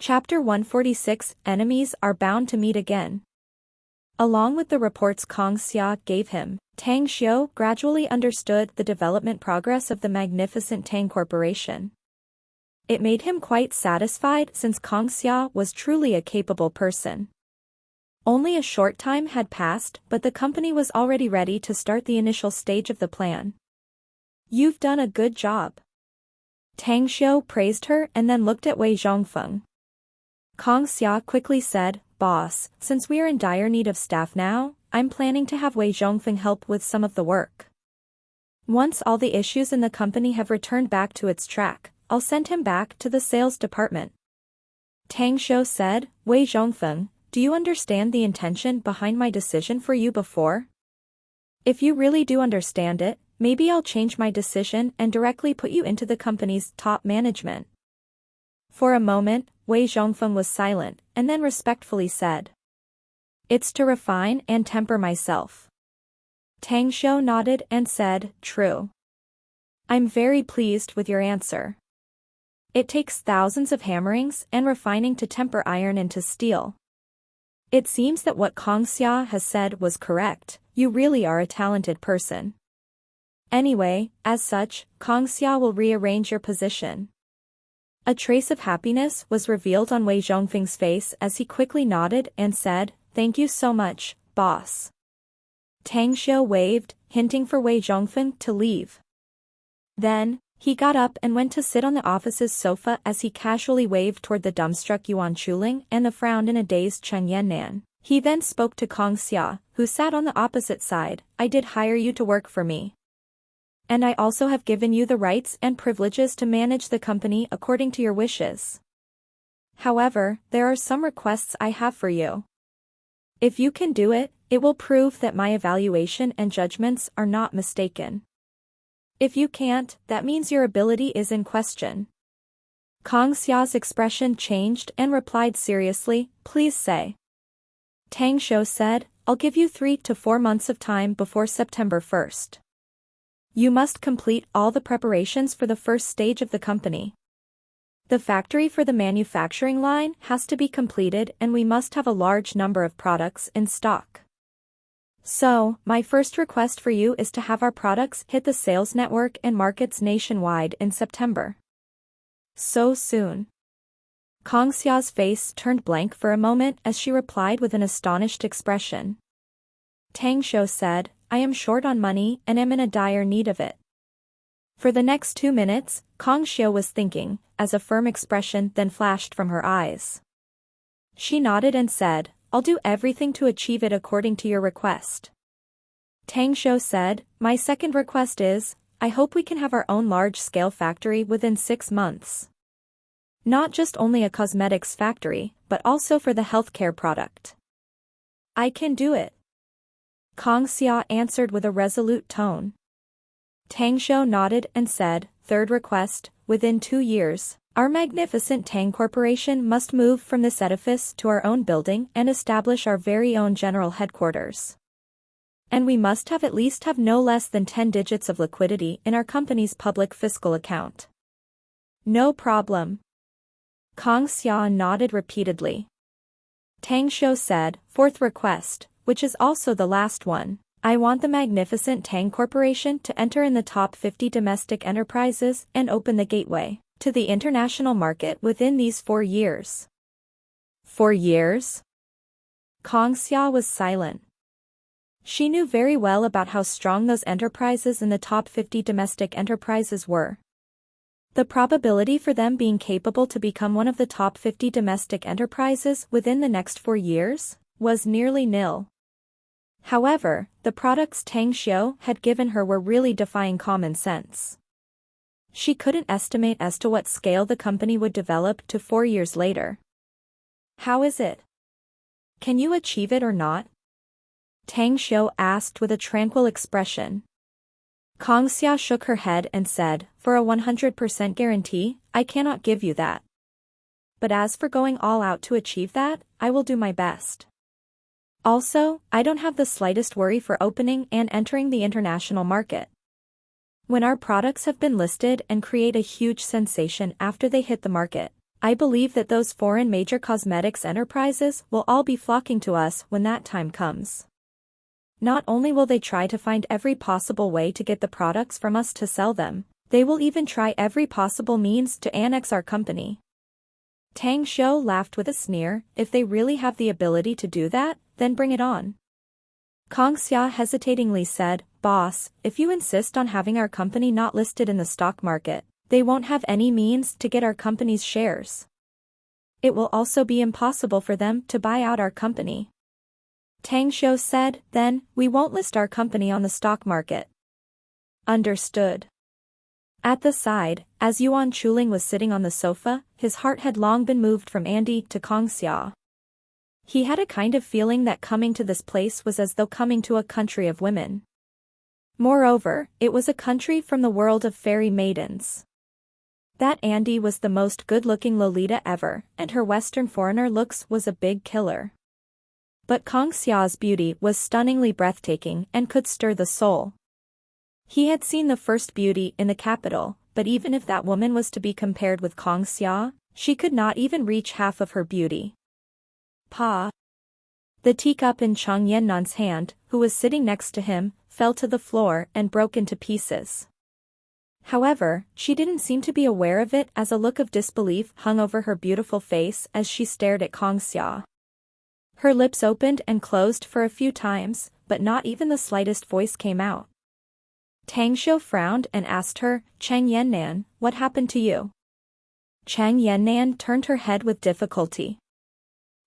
Chapter 146 Enemies are bound to meet again. Along with the reports Kong Xia gave him, Tang Xiu gradually understood the development progress of the magnificent Tang Corporation. It made him quite satisfied since Kong Xia was truly a capable person. Only a short time had passed, but the company was already ready to start the initial stage of the plan. "You've done a good job." Tang Xiu praised her and then looked at Wei Zhongfeng. Kong Xia quickly said, "Boss, since we are in dire need of staff now, I'm planning to have Wei Zhongfeng help with some of the work. Once all the issues in the company have returned back to its track, I'll send him back to the sales department." Tang Xiu said, "Wei Zhongfeng, do you understand the intention behind my decision for you before? If you really do understand it, maybe I'll change my decision and directly put you into the company's top management." For a moment, Wei Zhongfeng was silent, and then respectfully said, "It's to refine and temper myself." Tang Xiu nodded and said, "True. I'm very pleased with your answer. It takes thousands of hammerings and refining to temper iron into steel. It seems that what Kong Xia has said was correct, you really are a talented person. Anyway, as such, Kong Xia will rearrange your position." A trace of happiness was revealed on Wei Zhongfeng's face as he quickly nodded and said, "Thank you so much, boss." Tang Xiu waved, hinting for Wei Zhongfeng to leave. Then, he got up and went to sit on the office's sofa as he casually waved toward the dumbstruck Yuan Chuling and the frowned in a dazed Cheng Yannan. He then spoke to Kong Xia, who sat on the opposite side, "I did hire you to work for me. And I also have given you the rights and privileges to manage the company according to your wishes. However, there are some requests I have for you. If you can do it, it will prove that my evaluation and judgments are not mistaken. If you can't, that means your ability is in question." Kong Xia's expression changed and replied seriously, "Please say." Tang Xiu said, "I'll give you 3 to 4 months of time before September 1st. You must complete all the preparations for the first stage of the company. The factory for the manufacturing line has to be completed and we must have a large number of products in stock. So, my first request for you is to have our products hit the sales network and markets nationwide in September." "So soon?" Kong Xia's face turned blank for a moment as she replied with an astonished expression. Tang Xiu said, "I am short on money and am in a dire need of it." For the next 2 minutes, Kong Xiu was thinking, as a firm expression then flashed from her eyes. She nodded and said, "I'll do everything to achieve it according to your request." Tang Xiu said, "My second request is, I hope we can have our own large-scale factory within 6 months. Not just only a cosmetics factory, but also for the healthcare product." "I can do it," Kong Xia answered with a resolute tone. Tang Xiu nodded and said, "Third request, within 2 years, our magnificent Tang Corporation must move from this edifice to our own building and establish our very own general headquarters. And we must have no less than 10 digits of liquidity in our company's public fiscal account." "No problem." Kong Xia nodded repeatedly. Tang Xiu said, "Fourth request, which is also the last one. I want the magnificent Tang Corporation to enter in the top 50 domestic enterprises and open the gateway to the international market within these 4 years." 4 years? Kong Xia was silent. She knew very well about how strong those enterprises in the top 50 domestic enterprises were. The probability for them being capable to become one of the top 50 domestic enterprises within the next 4 years was nearly nil. However, the products Tang Xiu had given her were really defying common sense. She couldn't estimate as to what scale the company would develop to 4 years later. "How is it? Can you achieve it or not?" Tang Xiu asked with a tranquil expression. Kong Xia shook her head and said, "For a 100% guarantee, I cannot give you that. But as for going all out to achieve that, I will do my best. Also, I don't have the slightest worry for opening and entering the international market. When our products have been listed and create a huge sensation after they hit the market, I believe that those foreign major cosmetics enterprises will all be flocking to us when that time comes. Not only will they try to find every possible way to get the products from us to sell them, they will even try every possible means to annex our company. Tang Xiu laughed with a sneer. If they really have the ability to do that, then bring it on. Kong Xia hesitatingly said, Boss, if you insist on having our company not listed in the stock market, they won't have any means to get our company's shares. It will also be impossible for them to buy out our company. Tang Xiu said, Then, we won't list our company on the stock market. Understood. At the side, as Yuan Chuling was sitting on the sofa, his heart had long been moved from Andy to Kong Xia. He had a kind of feeling that coming to this place was as though coming to a country of women. Moreover, it was a country from the world of fairy maidens. That Andy was the most good-looking Lolita ever, and her Western foreigner looks was a big killer. But Kong Xia's beauty was stunningly breathtaking and could stir the soul. He had seen the first beauty in the capital, but even if that woman was to be compared with Kong Xia, she could not even reach half of her beauty. Pa! The teacup in Chang Yannan's hand, who was sitting next to him, fell to the floor and broke into pieces. However, she didn't seem to be aware of it as a look of disbelief hung over her beautiful face as she stared at Kong Xia. Her lips opened and closed for a few times, but not even the slightest voice came out. Tang Xiu frowned and asked her, Chang Yannan, what happened to you? Chang Yannan turned her head with difficulty.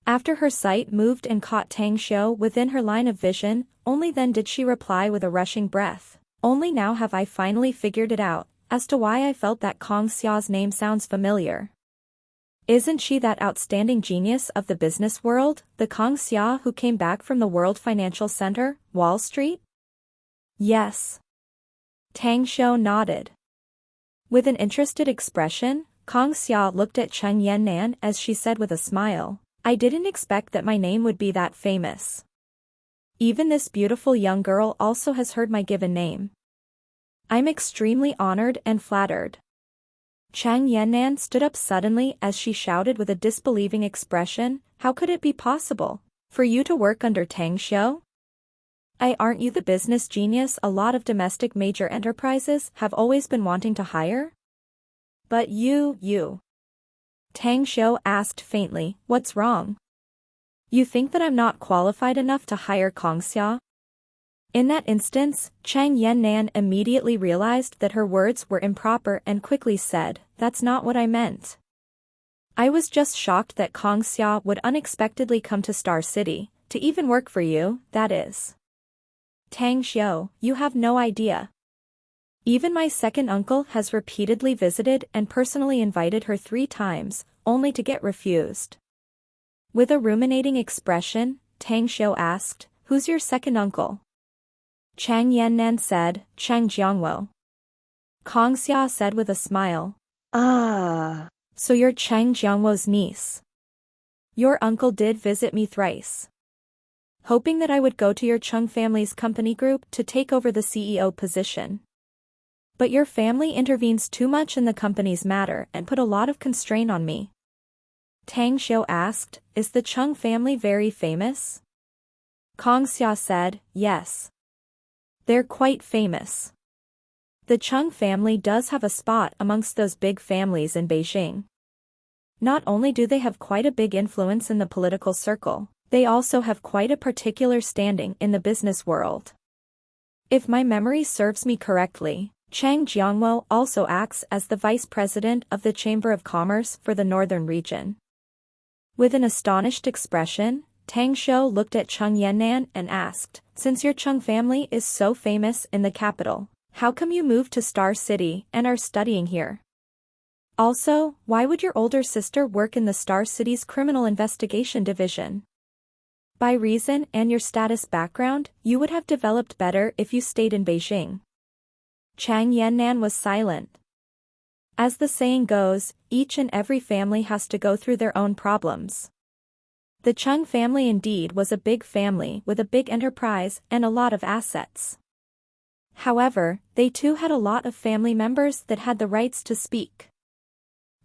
After her sight moved and caught Tang Xiu within her line of vision, only then did she reply with a rushing breath, Only now have I finally figured it out, as to why I felt that Kong Xia's name sounds familiar. Isn't she that outstanding genius of the business world, the Kong Xia who came back from the World Financial Center, Wall Street? Yes. Tang Xiu nodded. With an interested expression, Kong Xia looked at Cheng Yannan as she said with a smile, I didn't expect that my name would be that famous. Even this beautiful young girl also has heard my given name. I'm extremely honored and flattered. Chang Yannan stood up suddenly as she shouted with a disbelieving expression, How could it be possible for you to work under Tang Xiu? Aren't you the business genius a lot of domestic major enterprises have always been wanting to hire? But you. Tang Xiu asked faintly, What's wrong? You think that I'm not qualified enough to hire Kong Xia? In that instance, Chang Yannan immediately realized that her words were improper and quickly said, That's not what I meant. I was just shocked that Kong Xia would unexpectedly come to Star City, to even work for you, that is. Tang Xiu, you have no idea. Even my second uncle has repeatedly visited and personally invited her 3 times, only to get refused. With a ruminating expression, Tang Xiu asked, Who's your second uncle? Chang Yannan said, Chang Jiangwo. Kong Xia said with a smile, So you're Chang Jiangwo's niece. Your uncle did visit me thrice, hoping that I would go to your Chung family's company group to take over the CEO position. But your family intervenes too much in the company's matter and put a lot of constraint on me. Tang Xiu asked, Is the Chung family very famous? Kong Xia said, Yes. They're quite famous. The Chung family does have a spot amongst those big families in Beijing. Not only do they have quite a big influence in the political circle, they also have quite a particular standing in the business world. If my memory serves me correctly, Chang Jiangwo also acts as the vice president of the Chamber of Commerce for the northern region. With an astonished expression, Tang Xiu looked at Cheng Yannan and asked, Since your Chung family is so famous in the capital, how come you moved to Star City and are studying here? Also, why would your older sister work in the Star City's Criminal Investigation Division? By reason and your status background, you would have developed better if you stayed in Beijing. Chang Yannan was silent. As the saying goes, each and every family has to go through their own problems. The Chung family indeed was a big family with a big enterprise and a lot of assets. However, they too had a lot of family members that had the rights to speak.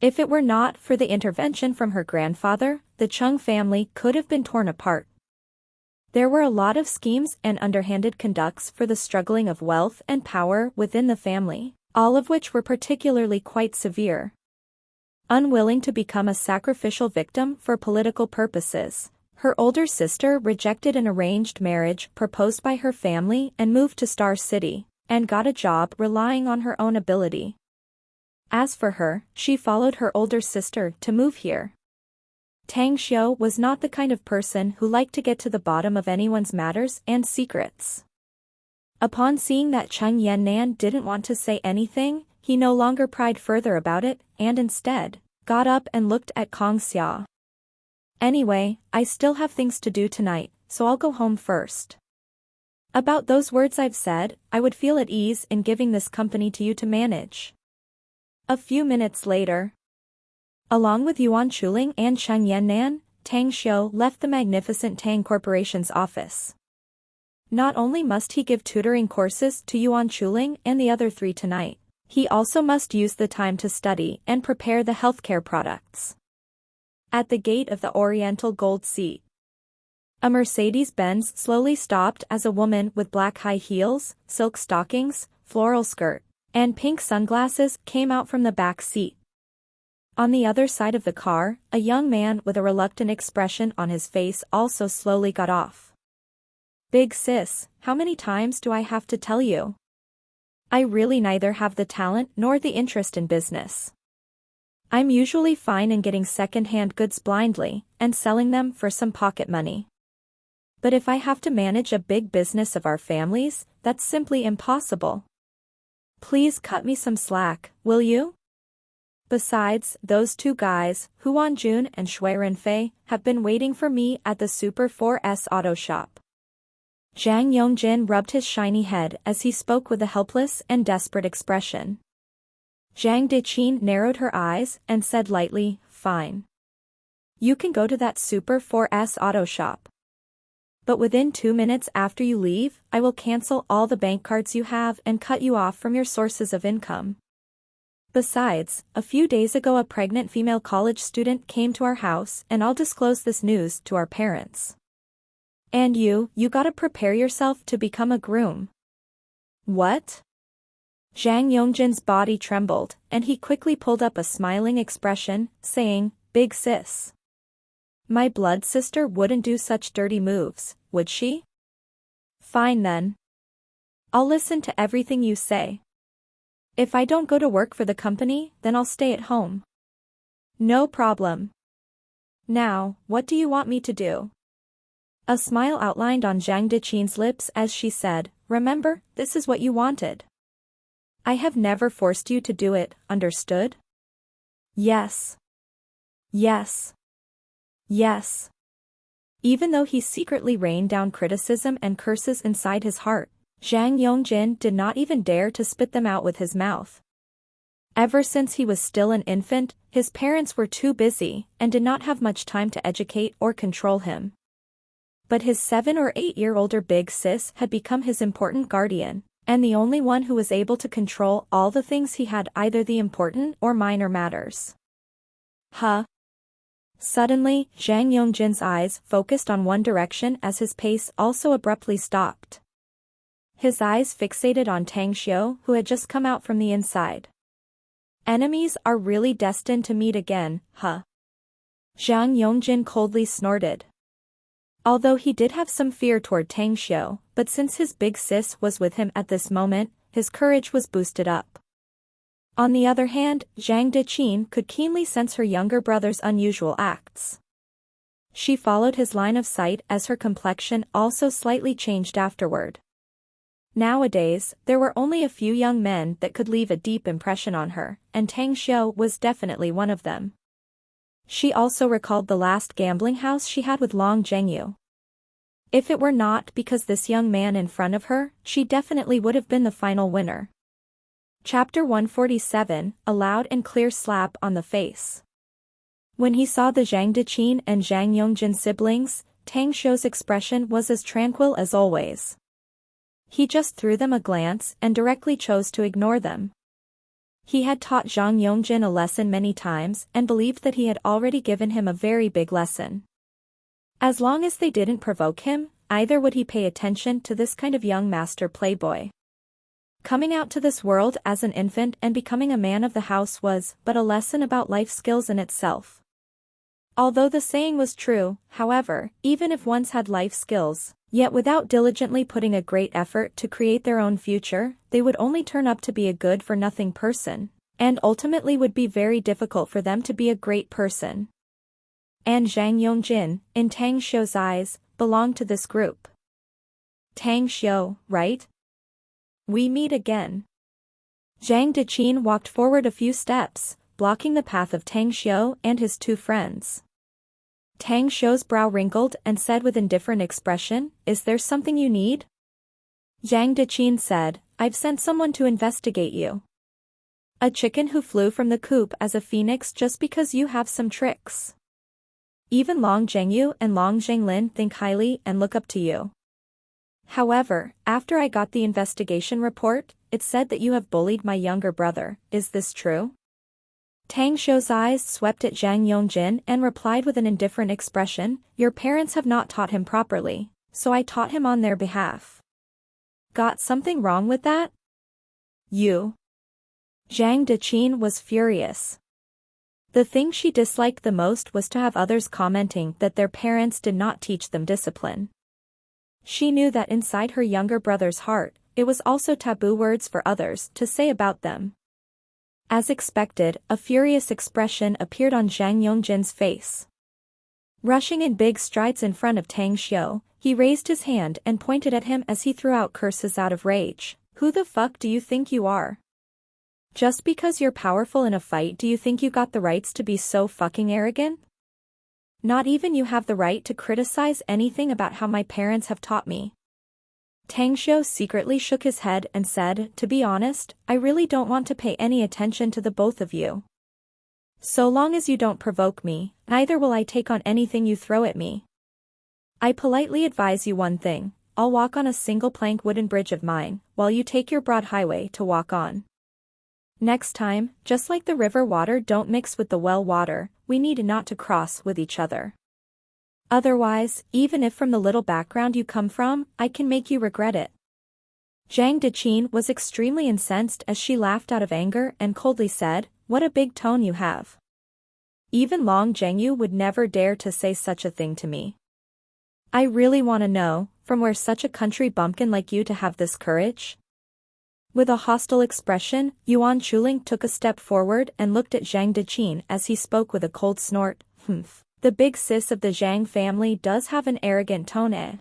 If it were not for the intervention from her grandfather, the Chung family could have been torn apart. There were a lot of schemes and underhanded conducts for the struggling of wealth and power within the family, all of which were particularly quite severe. Unwilling to become a sacrificial victim for political purposes, her older sister rejected an arranged marriage proposed by her family and moved to Star City, and got a job relying on her own ability. As for her, she followed her older sister to move here. Tang Xiu was not the kind of person who liked to get to the bottom of anyone's matters and secrets. Upon seeing that Cheng Yannan didn't want to say anything, he no longer pried further about it, and instead, got up and looked at Kong Xia. Anyway, I still have things to do tonight, so I'll go home first. About those words I've said, I would feel at ease in giving this company to you to manage. A few minutes later, along with Yuan Chuling and Cheng Yannan, Tang Xiu left the magnificent Tang Corporation's office. Not only must he give tutoring courses to Yuan Chuling and the other three tonight, he also must use the time to study and prepare the healthcare products. At the gate of the Oriental Gold Seat, a Mercedes-Benz slowly stopped as a woman with black high heels, silk stockings, floral skirt, and pink sunglasses came out from the back seat. On the other side of the car, a young man with a reluctant expression on his face also slowly got off. Big sis, how many times do I have to tell you? I really neither have the talent nor the interest in business. I'm usually fine in getting second-hand goods blindly, and selling them for some pocket money. But if I have to manage a big business of our family's, that's simply impossible. Please cut me some slack, will you? Besides, those two guys, Huan Jun and Shui Renfei, have been waiting for me at the Super 4S auto shop. Zhang Yongjin rubbed his shiny head as he spoke with a helpless and desperate expression. Zhang Deqin narrowed her eyes and said lightly, "Fine. You can go to that Super 4S auto shop. But within 2 minutes after you leave, I will cancel all the bank cards you have and cut you off from your sources of income. Besides, a few days ago a pregnant female college student came to our house and I'll disclose this news to our parents. And you gotta prepare yourself to become a groom." What? Zhang Yongjin's body trembled, and he quickly pulled up a smiling expression, saying, "Big sis. My blood sister wouldn't do such dirty moves, would she? Fine then. I'll listen to everything you say. If I don't go to work for the company, then I'll stay at home. No problem. Now, what do you want me to do?" A smile outlined on Zhang Deqin's lips as she said, "Remember, this is what you wanted. I have never forced you to do it, understood?" Yes. Yes. Yes. Even though he secretly rained down criticism and curses inside his heart, Zhang Yongjin did not even dare to spit them out with his mouth. Ever since he was still an infant, his parents were too busy and did not have much time to educate or control him. But his 7 or 8-year-older big sis had become his important guardian, and the only one who was able to control all the things he had, either the important or minor matters. Huh? Suddenly, Zhang Yongjin's eyes focused on one direction as his pace also abruptly stopped. His eyes fixated on Tang Xiu, who had just come out from the inside. Enemies are really destined to meet again, huh? Zhang Yongjin coldly snorted. Although he did have some fear toward Tang Xiu, but since his big sis was with him at this moment, his courage was boosted up. On the other hand, Zhang Deqin could keenly sense her younger brother's unusual acts. She followed his line of sight as her complexion also slightly changed afterward. Nowadays, there were only a few young men that could leave a deep impression on her, and Tang Xiu was definitely one of them. She also recalled the last gambling house she had with Long Zhengyu. If it were not because this young man in front of her, she definitely would have been the final winner. Chapter 147, a loud and clear slap on the face. When he saw the Zhang Deqin and Zhang Yongjin siblings, Tang Xiu's expression was as tranquil as always. He just threw them a glance and directly chose to ignore them. He had taught Zhang Yongjin a lesson many times and believed that he had already given him a very big lesson. As long as they didn't provoke him, either would he pay attention to this kind of young master playboy. Coming out to this world as an infant and becoming a man of the house was but a lesson about life skills in itself. Although the saying was true, however, even if one's had life skills, yet without diligently putting a great effort to create their own future, they would only turn up to be a good-for-nothing person, and ultimately would be very difficult for them to be a great person. And Zhang Yongjin, in Tang Xiu's eyes, belonged to this group. Tang Xiu, right? We meet again. Zhang Deqin walked forward a few steps, blocking the path of Tang Xiu and his two friends. Tang Xiu's brow wrinkled and said with indifferent expression, "Is there something you need?" Zhang Deqin said, "I've sent someone to investigate you. A chicken who flew from the coop as a phoenix just because you have some tricks. Even Long Zhengyu and Long Zhenglin think highly and look up to you. However, after I got the investigation report, it said that you have bullied my younger brother. Is this true?" Tang Xiu's eyes swept at Zhang Yongjin and replied with an indifferent expression, "Your parents have not taught him properly, so I taught him on their behalf." Got something wrong with that? You. Zhang Deqin was furious. The thing she disliked the most was to have others commenting that their parents did not teach them discipline. She knew that inside her younger brother's heart, it was also taboo words for others to say about them. As expected, a furious expression appeared on Zhang Yongjin's face. Rushing in big strides in front of Tang Xiu, he raised his hand and pointed at him as he threw out curses out of rage. "Who the fuck do you think you are? Just because you're powerful in a fight, do you think you got the rights to be so fucking arrogant? Not even you have the right to criticize anything about how my parents have taught me." Tang Xiu secretly shook his head and said, "To be honest, I really don't want to pay any attention to the both of you. So long as you don't provoke me, neither will I take on anything you throw at me. I politely advise you one thing, I'll walk on a single plank wooden bridge of mine, while you take your broad highway to walk on. Next time, just like the river water don't mix with the well water, we need not to cross with each other. Otherwise, even if from the little background you come from, I can make you regret it." Zhang Deqin was extremely incensed as she laughed out of anger and coldly said, "What a big tone you have. Even Long Zhengyu would never dare to say such a thing to me. I really want to know, from where such a country bumpkin like you to have this courage?" With a hostile expression, Yuan Chuling took a step forward and looked at Zhang Deqin as he spoke with a cold snort, "Humph. The big sis of the Zhang family does have an arrogant tone, eh?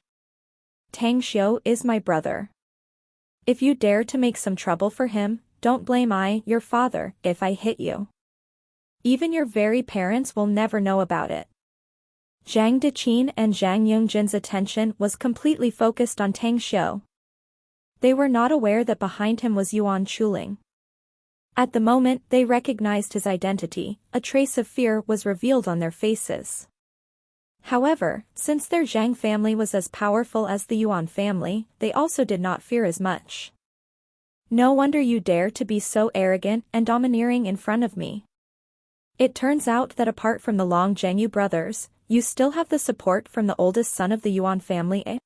Tang Xiu is my brother. If you dare to make some trouble for him, don't blame your father, if I hit you. Even your very parents will never know about it." Zhang Deqin and Zhang Yongjin's attention was completely focused on Tang Xiu. They were not aware that behind him was Yuan Chuling. At the moment they recognized his identity, a trace of fear was revealed on their faces. However, since their Zhang family was as powerful as the Yuan family, they also did not fear as much. "No wonder you dare to be so arrogant and domineering in front of me. It turns out that apart from the Long Zhengyu brothers, you still have the support from the oldest son of the Yuan family, eh?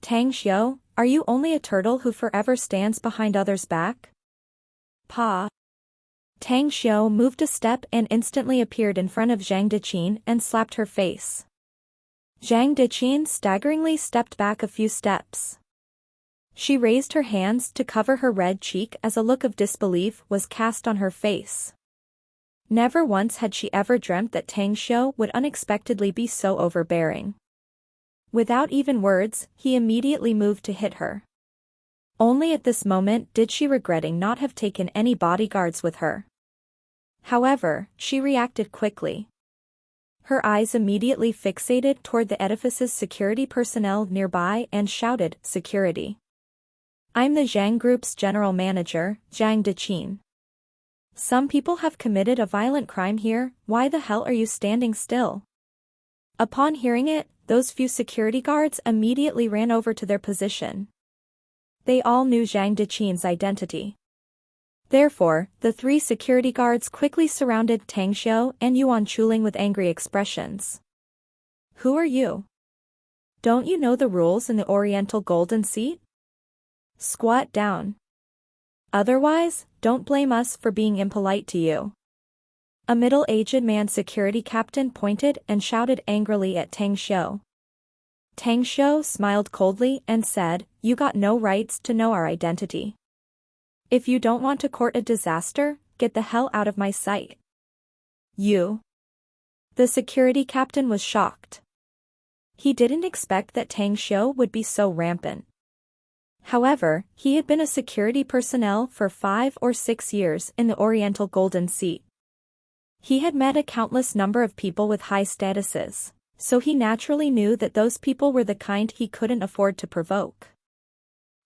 Tang Xiu, are you only a turtle who forever stands behind others' back?" Pa. Tang Xiu moved a step and instantly appeared in front of Zhang Deqin and slapped her face. Zhang Deqin staggeringly stepped back a few steps. She raised her hands to cover her red cheek as a look of disbelief was cast on her face. Never once had she ever dreamt that Tang Xiu would unexpectedly be so overbearing. Without even words, he immediately moved to hit her. Only at this moment did she regretting not have taken any bodyguards with her. However, she reacted quickly. Her eyes immediately fixated toward the edifice's security personnel nearby and shouted, "Security! I'm the Zhang Group's general manager, Zhang Deqin. Some people have committed a violent crime here, why the hell are you standing still?" Upon hearing it, those few security guards immediately ran over to their position. They all knew Zhang Deqin's identity. Therefore, the three security guards quickly surrounded Tang Xiu and Yuan Chuling with angry expressions. Who are you? Don't you know the rules in the Oriental Golden Seat? Squat down. Otherwise, don't blame us for being impolite to you. A middle-aged man security captain pointed and shouted angrily at Tang Xiu. Tang Xiu smiled coldly and said, "You got no rights to know our identity. If you don't want to court a disaster, get the hell out of my sight." You. The security captain was shocked. He didn't expect that Tang Xiu would be so rampant. However, he had been a security personnel for 5 or 6 years in the Oriental Golden Seat. He had met a countless number of people with high statuses, so he naturally knew that those people were the kind he couldn't afford to provoke.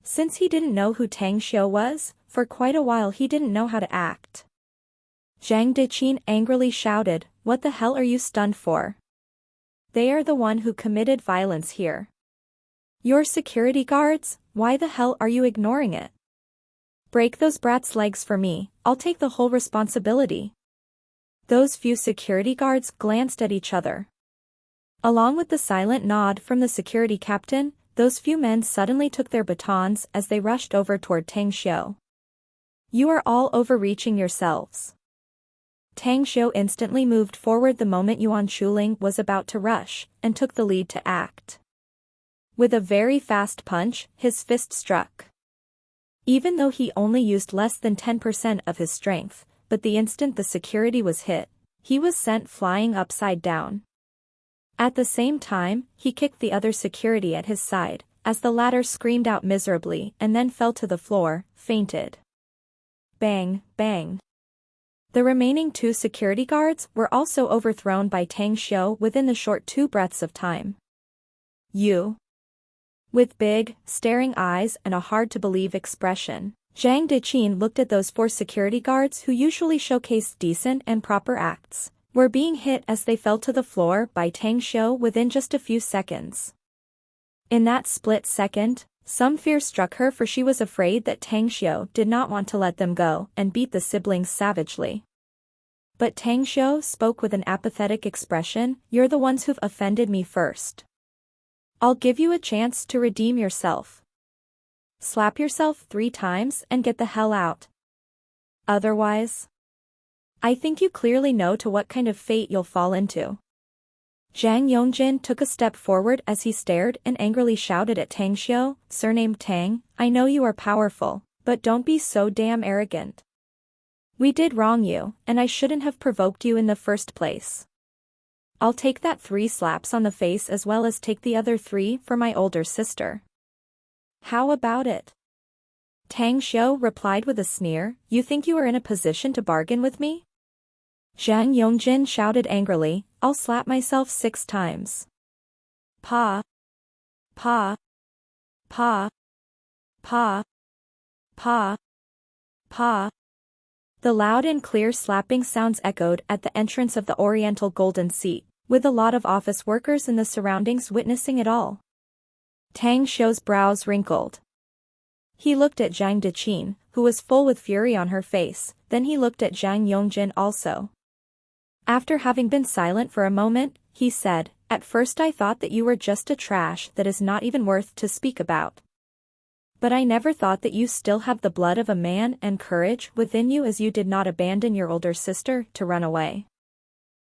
Since he didn't know who Tang Xiu was, for quite a while he didn't know how to act. Zhang Deqin angrily shouted, "What the hell are you stunned for? They are the one who committed violence here. Your security guards, why the hell are you ignoring it? Break those brats' legs for me, I'll take the whole responsibility." Those few security guards glanced at each other. Along with the silent nod from the security captain, those few men suddenly took their batons as they rushed over toward Tang Xiu. "You are all overreaching yourselves." Tang Xiu instantly moved forward the moment Yuan Chuling was about to rush, and took the lead to act. With a very fast punch, his fist struck. Even though he only used less than 10% of his strength, but the instant the security was hit, he was sent flying upside down. At the same time, he kicked the other security at his side, as the latter screamed out miserably and then fell to the floor, fainted. Bang, bang. The remaining 2 security guards were also overthrown by Tang Xiu within the short 2 breaths of time. You. With big, staring eyes and a hard-to-believe expression, Zhang Deqin looked at those 4 security guards who usually showcased decent and proper acts, were being hit as they fell to the floor by Tang Xiu within just a few seconds. In that split second, some fear struck her, for she was afraid that Tang Xiu did not want to let them go and beat the siblings savagely. But Tang Xiu spoke with an apathetic expression, "You're the ones who've offended me first. I'll give you a chance to redeem yourself. Slap yourself 3 times and get the hell out. Otherwise, I think you clearly know to what kind of fate you'll fall into." Zhang Yongjin took a step forward as he stared and angrily shouted at Tang Xiu, "Surnamed Tang, I know you are powerful, but don't be so damn arrogant. We did wrong you, and I shouldn't have provoked you in the first place. I'll take that 3 slaps on the face as well as take the other 3 for my older sister. How about it?" Tang Xiu replied with a sneer, "You think you are in a position to bargain with me?" Zhang Yongjin shouted angrily, "I'll slap myself 6 times. Pa. Pa. Pa. Pa. Pa. Pa." The loud and clear slapping sounds echoed at the entrance of the Oriental Golden Seat, with a lot of office workers in the surroundings witnessing it all. Tang Xiu's brows wrinkled. He looked at Zhang Deqin, who was full with fury on her face, then he looked at Zhang Yongjin also. After having been silent for a moment, he said, "At first I thought that you were just a trash that is not even worth to speak about. But I never thought that you still have the blood of a man and courage within you, as you did not abandon your older sister to run away.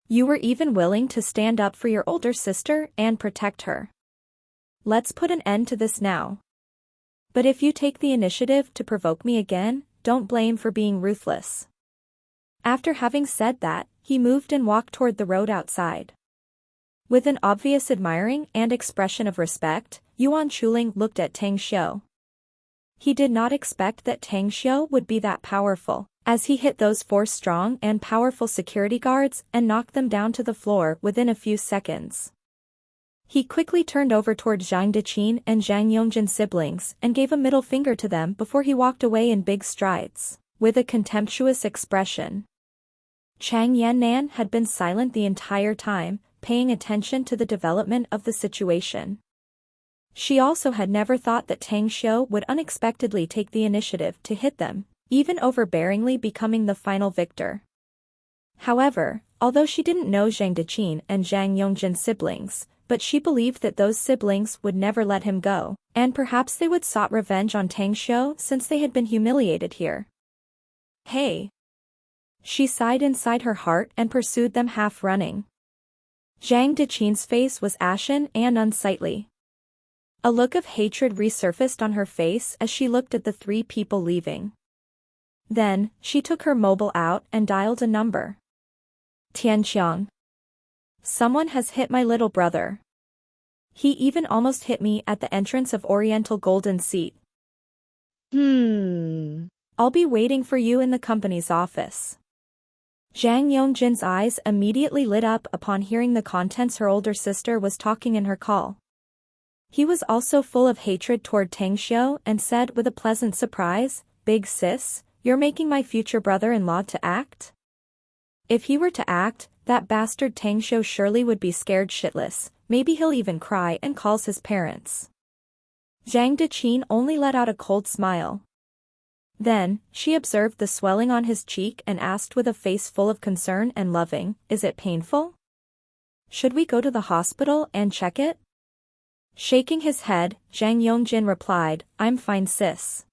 You were even willing to stand up for your older sister and protect her. Let's put an end to this now. But if you take the initiative to provoke me again, don't blame for being ruthless." After having said that, he moved and walked toward the road outside. With an obvious admiring and expression of respect, Yuan Chuling looked at Tang Xiu. He did not expect that Tang Xiu would be that powerful, as he hit those 4 strong and powerful security guards and knocked them down to the floor within a few seconds. He quickly turned over toward Zhang Deqin and Zhang Yongjin's siblings and gave a middle finger to them before he walked away in big strides, with a contemptuous expression. Chang Yannan had been silent the entire time, paying attention to the development of the situation. She also had never thought that Tang Xiu would unexpectedly take the initiative to hit them, even overbearingly becoming the final victor. However, although she didn't know Zhang Deqin and Zhang Yongjin's siblings, but she believed that those siblings would never let him go, and perhaps they would sought revenge on Tang Xiu since they had been humiliated here. Hey! She sighed inside her heart and pursued them half running. Zhang Deqin's face was ashen and unsightly. A look of hatred resurfaced on her face as she looked at the three people leaving. Then, she took her mobile out and dialed a number. Tianqiang. Someone has hit my little brother. He even almost hit me at the entrance of Oriental Golden Seat. I'll be waiting for you in the company's office. Zhang Yongjin's eyes immediately lit up upon hearing the contents her older sister was talking in her call. He was also full of hatred toward Tang Xiu and said with a pleasant surprise, "Big sis, you're making my future brother-in-law to act?" If he were to act, that bastard Tang Xiu surely would be scared shitless, maybe he'll even cry and calls his parents. Zhang Deqin only let out a cold smile. Then, she observed the swelling on his cheek and asked with a face full of concern and loving, "Is it painful? Should we go to the hospital and check it?" Shaking his head, Zhang Yongjin replied, "I'm fine sis."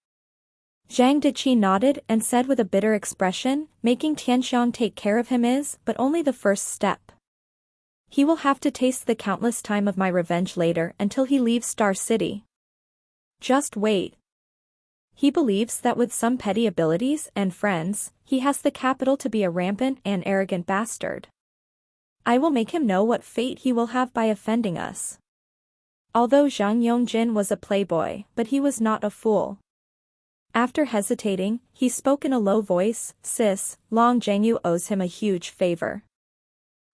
Zhang Deqin nodded and said with a bitter expression, "Making Tianqiang take care of him is but only the first step. He will have to taste the countless time of my revenge later until he leaves Star City. Just wait. He believes that with some petty abilities and friends, he has the capital to be a rampant and arrogant bastard. I will make him know what fate he will have by offending us." Although Zhang Yongjin was a playboy, but he was not a fool. After hesitating, he spoke in a low voice, "Sis, Long Zhengyu owes him a huge favor.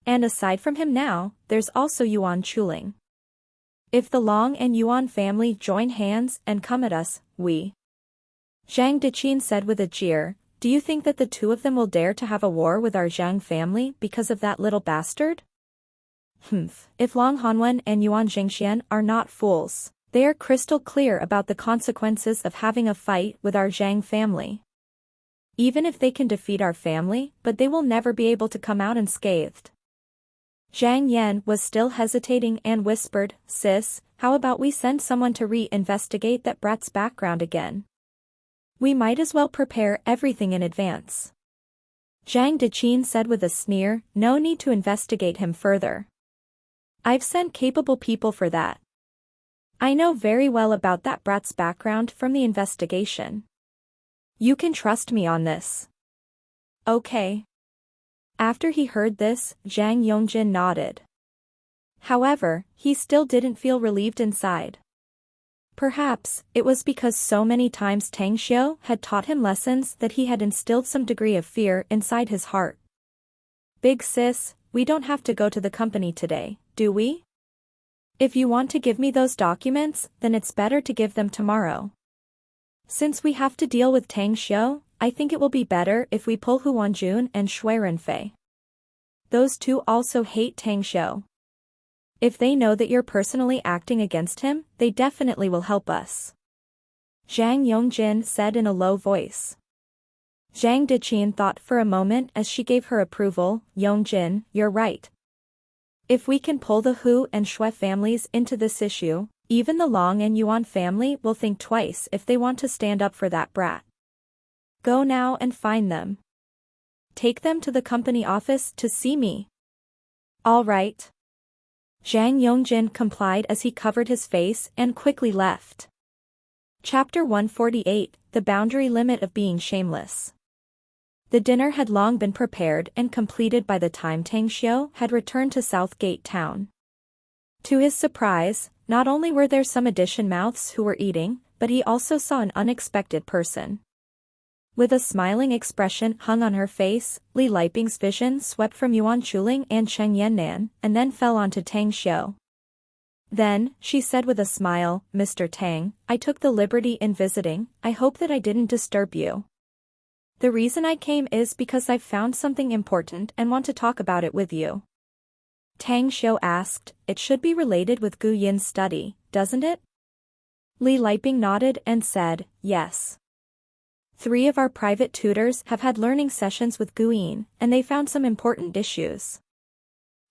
And aside from him now, there's also Yuan Chuling. If the Long and Yuan family join hands and come at us, we..." Zhang Deqin said with a jeer, "Do you think that the two of them will dare to have a war with our Zhang family because of that little bastard? If Long Hanwen and Yuan Jingxian are not fools, they are crystal clear about the consequences of having a fight with our Zhang family. Even if they can defeat our family, but they will never be able to come out unscathed." Zhang Yan was still hesitating and whispered, "Sis, how about we send someone to re-investigate that brat's background again? We might as well prepare everything in advance." Zhang Deqin said with a sneer, "No need to investigate him further. I've sent capable people for that. I know very well about that brat's background from the investigation. You can trust me on this." "Okay." After he heard this, Zhang Yongjin nodded. However, he still didn't feel relieved inside. Perhaps, it was because so many times Tang Xiu had taught him lessons that he had instilled some degree of fear inside his heart. "Big sis, we don't have to go to the company today, do we? If you want to give me those documents, then it's better to give them tomorrow. Since we have to deal with Tang Xiu, I think it will be better if we pull Hu Wanjun and Shui Renfei. Those two also hate Tang Xiu. If they know that you're personally acting against him, they definitely will help us." Zhang Yongjin said in a low voice. Zhang Deqin thought for a moment as she gave her approval, "Yongjin, you're right. If we can pull the Hu and Shui families into this issue, even the Long and Yuan family will think twice if they want to stand up for that brat. Go now and find them. Take them to the company office to see me." "All right." Zhang Yongjin complied as he covered his face and quickly left. Chapter 148, The Boundary Limit of Being Shameless. The dinner had long been prepared and completed by the time Tang Xiu had returned to Southgate Town. To his surprise, not only were there some addition mouths who were eating, but he also saw an unexpected person. With a smiling expression hung on her face, Li Liping's vision swept from Yuan Chuling and Cheng Yannan, and then fell onto Tang Xiu. Then, she said with a smile, "Mr. Tang, I took the liberty in visiting, I hope that I didn't disturb you. The reason I came is because I've found something important and want to talk about it with you." Tang Xiu asked, "It should be related with Gu Yin's study, doesn't it?" Li Liping nodded and said, "Yes. 3 of our private tutors have had learning sessions with Guyin, and they found some important issues.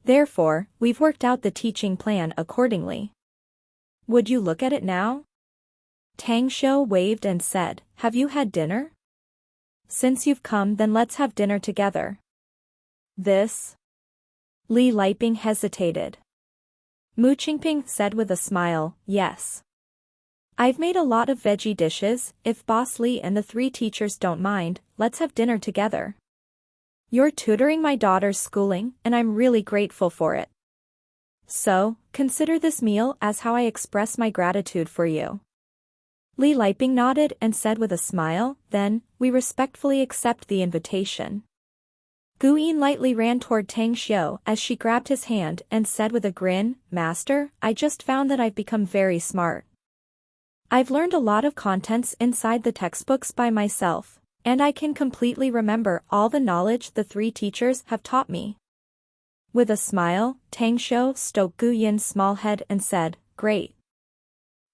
Therefore, we've worked out the teaching plan accordingly. Would you look at it now? Tang Xiu waved and said, have you had dinner? Since you've come, then let's have dinner together. This? Li Liping hesitated. Mu Qingping said with a smile, yes. I've made a lot of veggie dishes. If Boss Li and the 3 teachers don't mind, let's have dinner together. You're tutoring my daughter's schooling, and I'm really grateful for it. So, consider this meal as how I express my gratitude for you. Li Liping nodded and said with a smile, then, we respectfully accept the invitation. Guyin lightly ran toward Tang Xiu as she grabbed his hand and said with a grin, Master, I just found that I've become very smart. I've learned a lot of contents inside the textbooks by myself, and I can completely remember all the knowledge the 3 teachers have taught me. With a smile, Tang Xiu stroked Guyin's small head and said, great.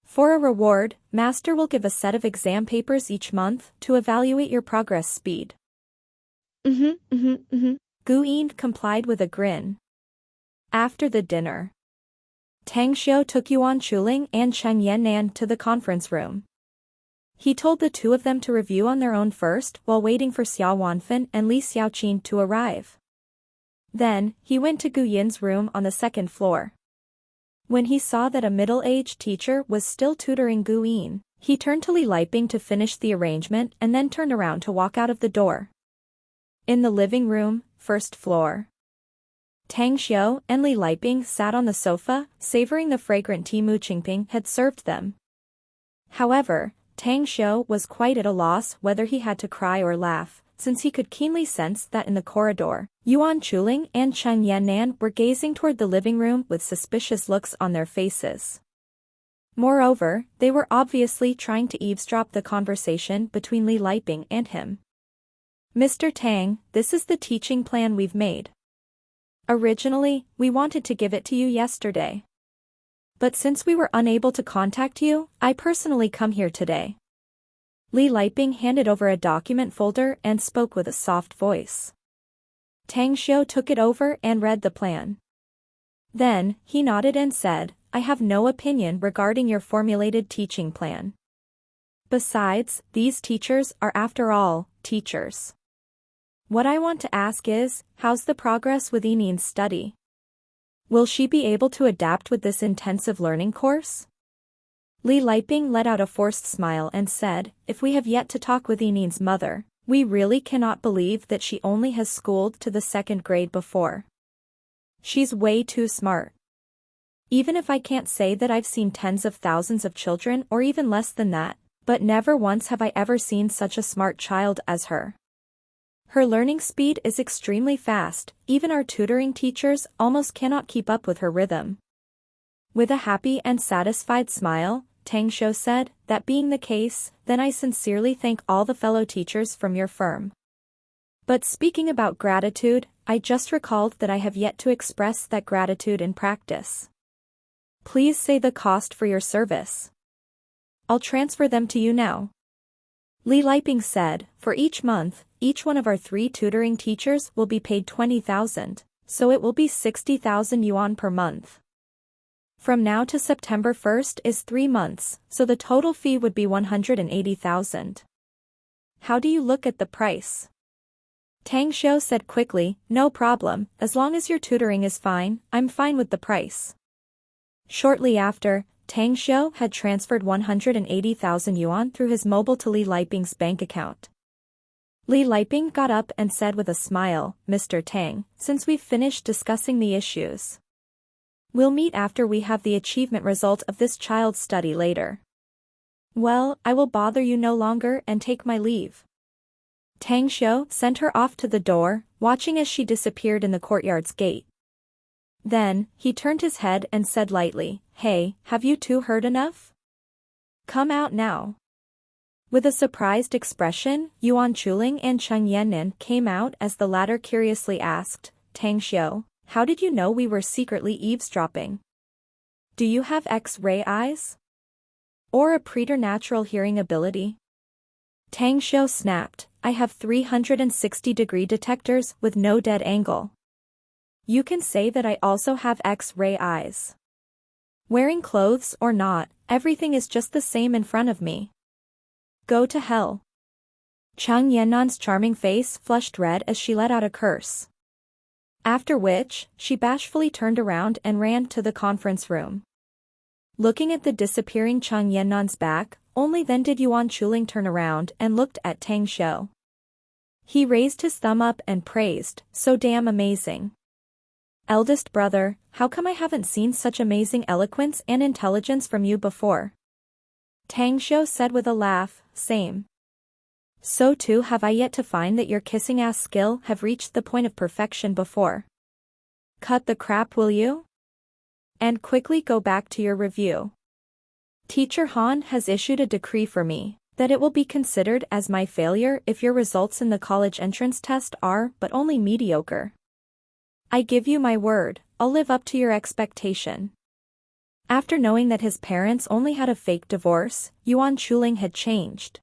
For a reward, Master will give a set of exam papers each month to evaluate your progress speed. Guyin complied with a grin. After the dinner, Tang Xiu took Yuan Chuling and Cheng Yannan to the conference room. He told the 2 of them to review on their own first while waiting for Xiao Wanfen and Li Xiaoqin to arrive. Then, he went to Guyin's room on the 2nd floor. When he saw that a middle-aged teacher was still tutoring Guyin, he turned to Li Liping to finish the arrangement and then turned around to walk out of the door. In the living room, 1st floor. Tang Xiu and Li Liping sat on the sofa, savoring the fragrant tea Mu Qingping had served them. However, Tang Xiu was quite at a loss whether he had to cry or laugh, since he could keenly sense that in the corridor, Yuan Chuling and Cheng Yannan were gazing toward the living room with suspicious looks on their faces. Moreover, they were obviously trying to eavesdrop the conversation between Li Liping and him. Mr. Tang, this is the teaching plan we've made. Originally, we wanted to give it to you yesterday. But since we were unable to contact you, I personally come here today. Li Liping handed over a document folder and spoke with a soft voice. Tang Xiu took it over and read the plan. Then, he nodded and said, I have no opinion regarding your formulated teaching plan. Besides, these teachers are after all, teachers. What I want to ask is, how's the progress with Yinin's study? Will she be able to adapt with this intensive learning course? Li Liping let out a forced smile and said, if we have yet to talk with Yinin's mother, we really cannot believe that she only has schooled to the 2nd grade before. She's way too smart. Even if I can't say that I've seen tens of thousands of children or even less than that, but never once have I ever seen such a smart child as her. Her learning speed is extremely fast, even our tutoring teachers almost cannot keep up with her rhythm. With a happy and satisfied smile, Tang Xiu said, that being the case, then I sincerely thank all the fellow teachers from your firm. But speaking about gratitude, I just recalled that I have yet to express that gratitude in practice. Please say the cost for your service. I'll transfer them to you now. Li Liping said, for each month, each one of our 3 tutoring teachers will be paid 20,000, so it will be 60,000 yuan per month. From now to September 1st is 3 months, so the total fee would be 180,000. How do you look at the price? Tang Xiu said quickly, no problem, as long as your tutoring is fine, I'm fine with the price. Shortly after, Tang Xiu had transferred 180,000 yuan through his mobile to Li Liping's bank account. Li Liping got up and said with a smile, Mr. Tang, since we've finished discussing the issues, we'll meet after we have the achievement result of this child's study later. Well, I will bother you no longer and take my leave. Tang Xiu sent her off to the door, watching as she disappeared in the courtyard's gate. Then, he turned his head and said lightly, hey, have you 2 heard enough? Come out now. With a surprised expression, Yuan Chuling and Cheng Yannan came out as the latter curiously asked, Tang Xiu, how did you know we were secretly eavesdropping? Do you have X-ray eyes? Or a preternatural hearing ability? Tang Xiu snapped, I have 360-degree detectors with no dead angle. You can say that I also have X-ray eyes. Wearing clothes or not, everything is just the same in front of me. Go to hell. Chang Yannan's charming face flushed red as she let out a curse. After which, she bashfully turned around and ran to the conference room. Looking at the disappearing Chang Yannan's back, only then did Yuan Chuling turn around and looked at Tang Xiu. He raised his thumb up and praised, so damn amazing. Eldest brother, how come I haven't seen such amazing eloquence and intelligence from you before? Tang Xiu said with a laugh, same. So too have I yet to find that your kissing ass skill have reached the point of perfection before. Cut the crap, will you? And quickly go back to your review. Teacher Han has issued a decree for me, that it will be considered as my failure if your results in the college entrance test are but only mediocre. I give you my word, I'll live up to your expectation. After knowing that his parents only had a fake divorce, Yuan Chuling had changed.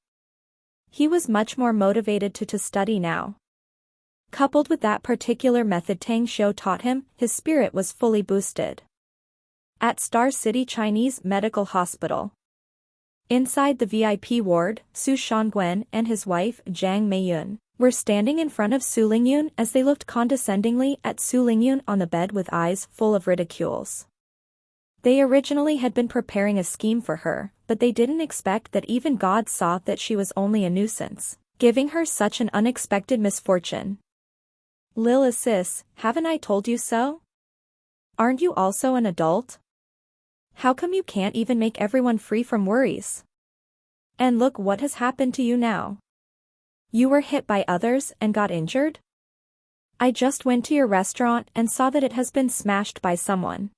He was much more motivated to study now. Coupled with that particular method Tang Xiu taught him, his spirit was fully boosted. At Star City Chinese Medical Hospital. Inside the VIP ward, Su Shangwen and his wife, Jiang Meiyun, were standing in front of Su Lingyun as they looked condescendingly at Su Lingyun on the bed with eyes full of ridicules. They originally had been preparing a scheme for her, but they didn't expect that even God saw that she was only a nuisance, giving her such an unexpected misfortune. Lil sis, haven't I told you so? Aren't you also an adult? How come you can't even make everyone free from worries? And look what has happened to you now. You were hit by others and got injured? I just went to your restaurant and saw that it has been smashed by someone.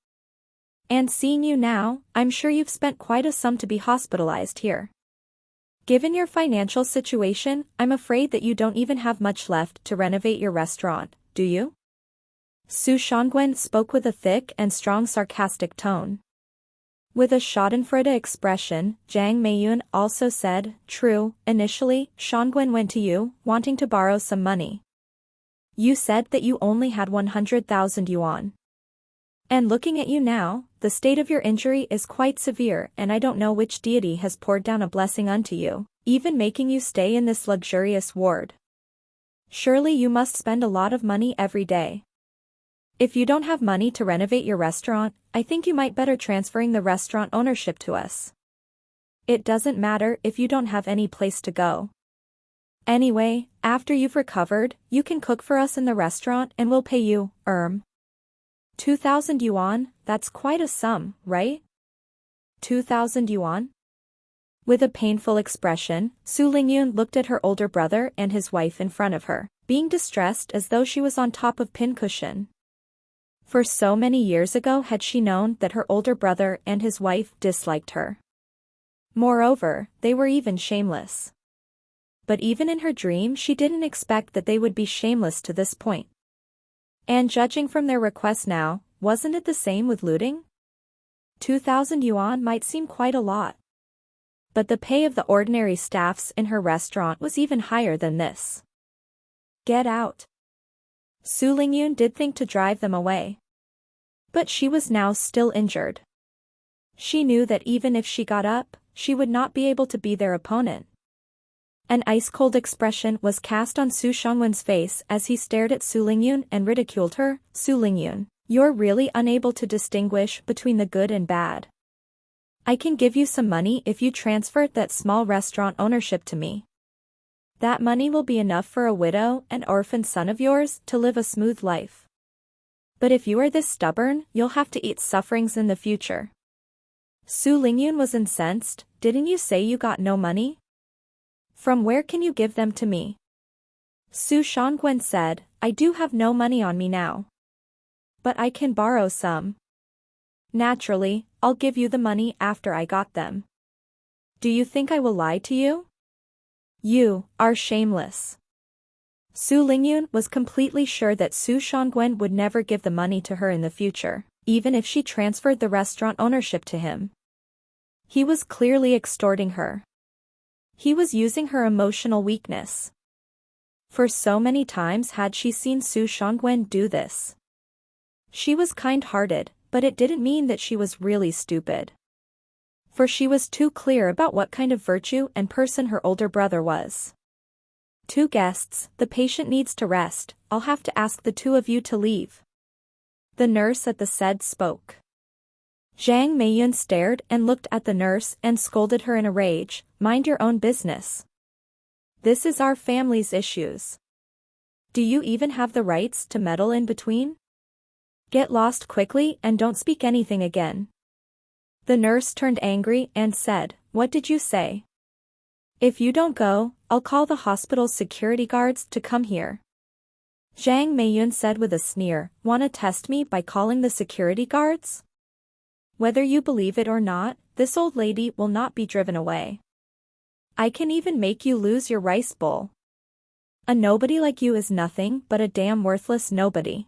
And seeing you now, I'm sure you've spent quite a sum to be hospitalized here. Given your financial situation, I'm afraid that you don't even have much left to renovate your restaurant, do you? Su Shangwen spoke with a thick and strong sarcastic tone. With a schadenfreude expression, Jiang Meiyun also said, true, initially, Shangwen went to you, wanting to borrow some money. You said that you only had 100,000 yuan. And looking at you now, the state of your injury is quite severe and I don't know which deity has poured down a blessing unto you, even making you stay in this luxurious ward. Surely you must spend a lot of money every day. If you don't have money to renovate your restaurant, I think you might better transferring the restaurant ownership to us. It doesn't matter if you don't have any place to go. Anyway, after you've recovered, you can cook for us in the restaurant and we'll pay you, 2,000 yuan, that's quite a sum, right? 2,000 yuan? With a painful expression, Su Lingyun looked at her older brother and his wife in front of her, being distressed as though she was on top of pincushion. For so many years ago had she known that her older brother and his wife disliked her. Moreover, they were even shameless. But even in her dream she didn't expect that they would be shameless to this point. And judging from their request now, wasn't it the same with looting? 2,000 yuan might seem quite a lot. But the pay of the ordinary staffs in her restaurant was even higher than this. Get out. Su Lingyun did think to drive them away. But she was now still injured. She knew that even if she got up, she would not be able to be their opponent. An ice-cold expression was cast on Su Shangwen's face as he stared at Su Lingyun and ridiculed her. Su Lingyun, you're really unable to distinguish between the good and bad. I can give you some money if you transfer that small restaurant ownership to me. That money will be enough for a widow and orphan son of yours to live a smooth life. But if you are this stubborn, you'll have to eat sufferings in the future. Su Lingyun was incensed. Didn't you say you got no money? From where can you give them to me? Su Shangwen said, I do have no money on me now. But I can borrow some. Naturally, I'll give you the money after I got them. Do you think I will lie to you? You are shameless. Su Lingyun was completely sure that Su Shangwen would never give the money to her in the future, even if she transferred the restaurant ownership to him. He was clearly extorting her. He was using her emotional weakness. For so many times had she seen Su Shangwen do this. She was kind-hearted, but it didn't mean that she was really stupid. For she was too clear about what kind of virtue and person her older brother was. Two guests, the patient needs to rest, I'll have to ask the two of you to leave. The nurse at the said spoke. Zhang Meiyun stared and looked at the nurse and scolded her in a rage, mind your own business. This is our family's issues. Do you even have the rights to meddle in between? Get lost quickly and don't speak anything again. The nurse turned angry and said, what did you say? If you don't go, I'll call the hospital's security guards to come here. Zhang Meiyun said with a sneer, wanna test me by calling the security guards? Whether you believe it or not, this old lady will not be driven away. I can even make you lose your rice bowl. A nobody like you is nothing but a damn worthless nobody.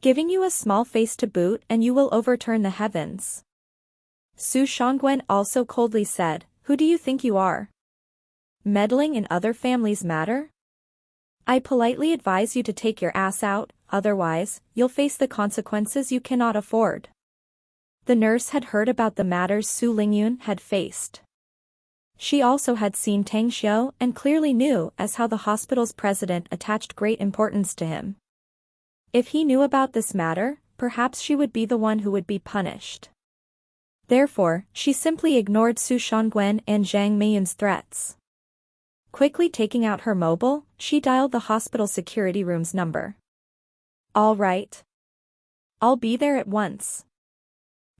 Giving you a small face to boot and you will overturn the heavens. Su Shangwen also coldly said, who do you think you are? Meddling in other families' matter? I politely advise you to take your ass out, otherwise, you'll face the consequences you cannot afford. The nurse had heard about the matters Su Lingyun had faced. She also had seen Tang Xiu and clearly knew as how the hospital's president attached great importance to him. If he knew about this matter, perhaps she would be the one who would be punished. Therefore, she simply ignored Su Shangwen and Zhang Meiyun's threats. Quickly taking out her mobile, she dialed the hospital security room's number. All right. I'll be there at once.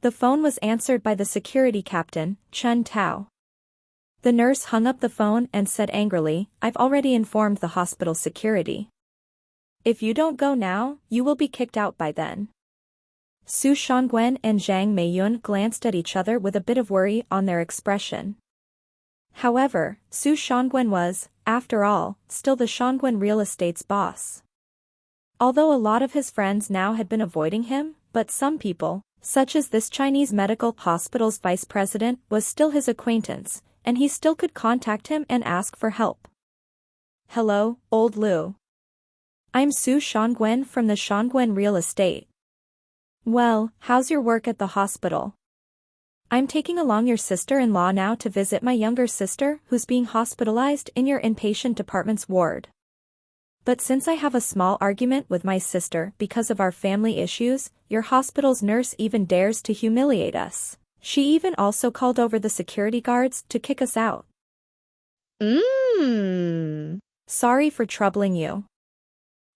The phone was answered by the security captain, Chen Tao. The nurse hung up the phone and said angrily, I've already informed the hospital security. If you don't go now, you will be kicked out by then. Su Shangwen and Zhang Meiyun glanced at each other with a bit of worry on their expression. However, Su Shangwen was, after all, still the Shangwen real estate's boss. Although a lot of his friends now had been avoiding him, but some people, such as this Chinese medical hospital's vice president, was still his acquaintance, and he still could contact him and ask for help. Hello, old Lu. I'm Su Shangwen from the Shangwen real estate. Well, how's your work at the hospital? I'm taking along your sister-in-law now to visit my younger sister who's being hospitalized in your inpatient department's ward. But since I have a small argument with my sister because of our family issues, your hospital's nurse even dares to humiliate us. She even also called over the security guards to kick us out. Sorry for troubling you.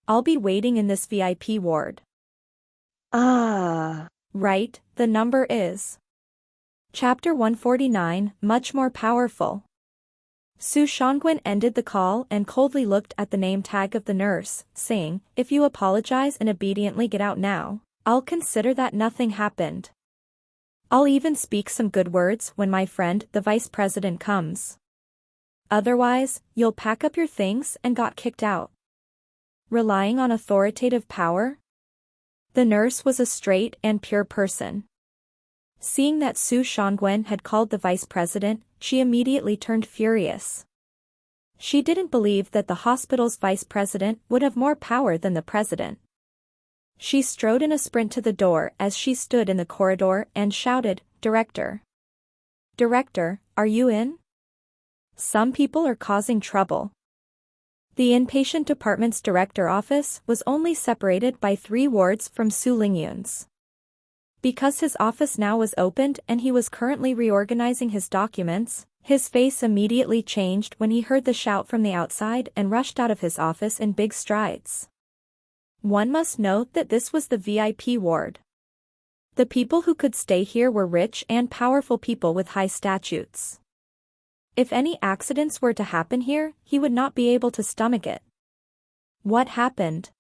I'll be waiting in this VIP ward. Right, the number is. Chapter 149, Much More Powerful. Su Shangwen ended the call and coldly looked at the name tag of the nurse, saying, if you apologize and obediently get out now, I'll consider that nothing happened. I'll even speak some good words when my friend, the vice president, comes. Otherwise, you'll pack up your things and got kicked out. Relying on authoritative power? The nurse was a straight and pure person. Seeing that Su Shangwen had called the vice president, she immediately turned furious. She didn't believe that the hospital's vice president would have more power than the president. She strode in a sprint to the door as she stood in the corridor and shouted, Director. Director, are you in? Some people are causing trouble. The inpatient department's director office was only separated by 3 wards from Su Lingyun's. Because his office now was opened and he was currently reorganizing his documents, his face immediately changed when he heard the shout from the outside and rushed out of his office in big strides. One must note that this was the VIP ward. The people who could stay here were rich and powerful people with high statutes. If any accidents were to happen here, he would not be able to stomach it. What happened?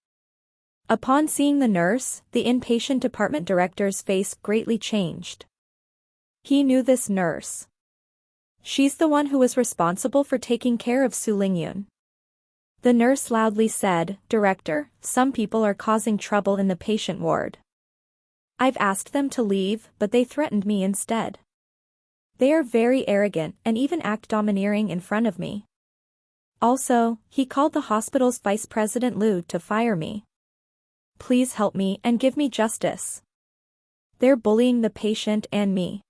Upon seeing the nurse, the inpatient department director's face greatly changed. He knew this nurse. She's the one who was responsible for taking care of Su Lingyun. The nurse loudly said, Director, some people are causing trouble in the patient ward. I've asked them to leave, but they threatened me instead. They are very arrogant and even act domineering in front of me. Also, he called the hospital's Vice President Liu to fire me. Please help me and give me justice. They're bullying the patient and me.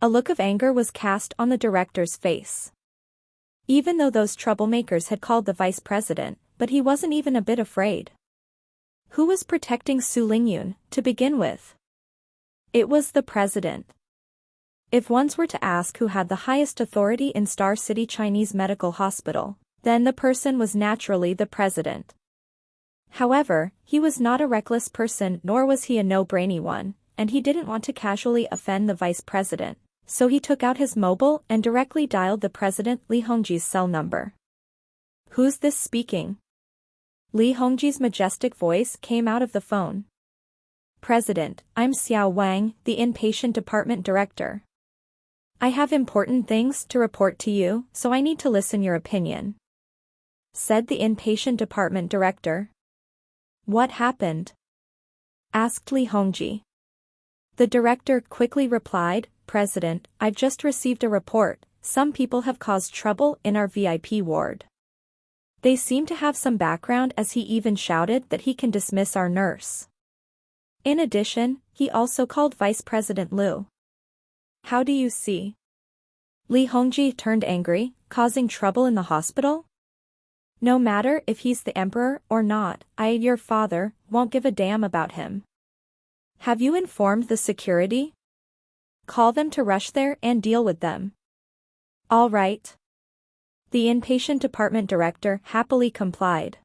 A look of anger was cast on the director's face. Even though those troublemakers had called the vice president, but he wasn't even a bit afraid. Who was protecting Su Lingyun, to begin with? It was the president. If ones were to ask who had the highest authority in Star City Chinese Medical Hospital, then the person was naturally the president. However, he was not a reckless person nor was he a no-brainy one, and he didn't want to casually offend the vice president, so he took out his mobile and directly dialed the president Li Hongji's cell number. Who's this speaking? Li Hongji's majestic voice came out of the phone. President, I'm Xiao Wang, the inpatient department director. I have important things to report to you, so I need to listen your opinion, said the inpatient department director. What happened? Asked Li Hongji. The director quickly replied, President, I've just received a report. Some people have caused trouble in our VIP ward. They seem to have some background as he even shouted that he can dismiss our nurse. In addition, he also called Vice President Liu. How do you see? Li Hongji turned angry, causing trouble in the hospital? No matter if he's the emperor or not, your father, won't give a damn about him. Have you informed the security? Call them to rush there and deal with them. All right. The inpatient department director happily complied.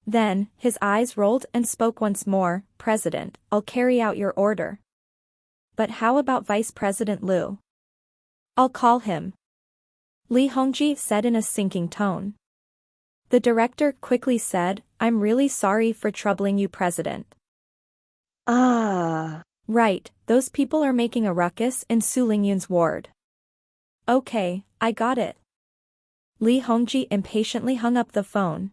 Then, his eyes rolled and spoke once more, President, I'll carry out your order. But how about Vice President Liu? I'll call him. Li Hongji said in a sinking tone. The director quickly said, I'm really sorry for troubling you, President. Right, those people are making a ruckus in Su Lingyun's ward. Okay, I got it. Li Hongji impatiently hung up the phone.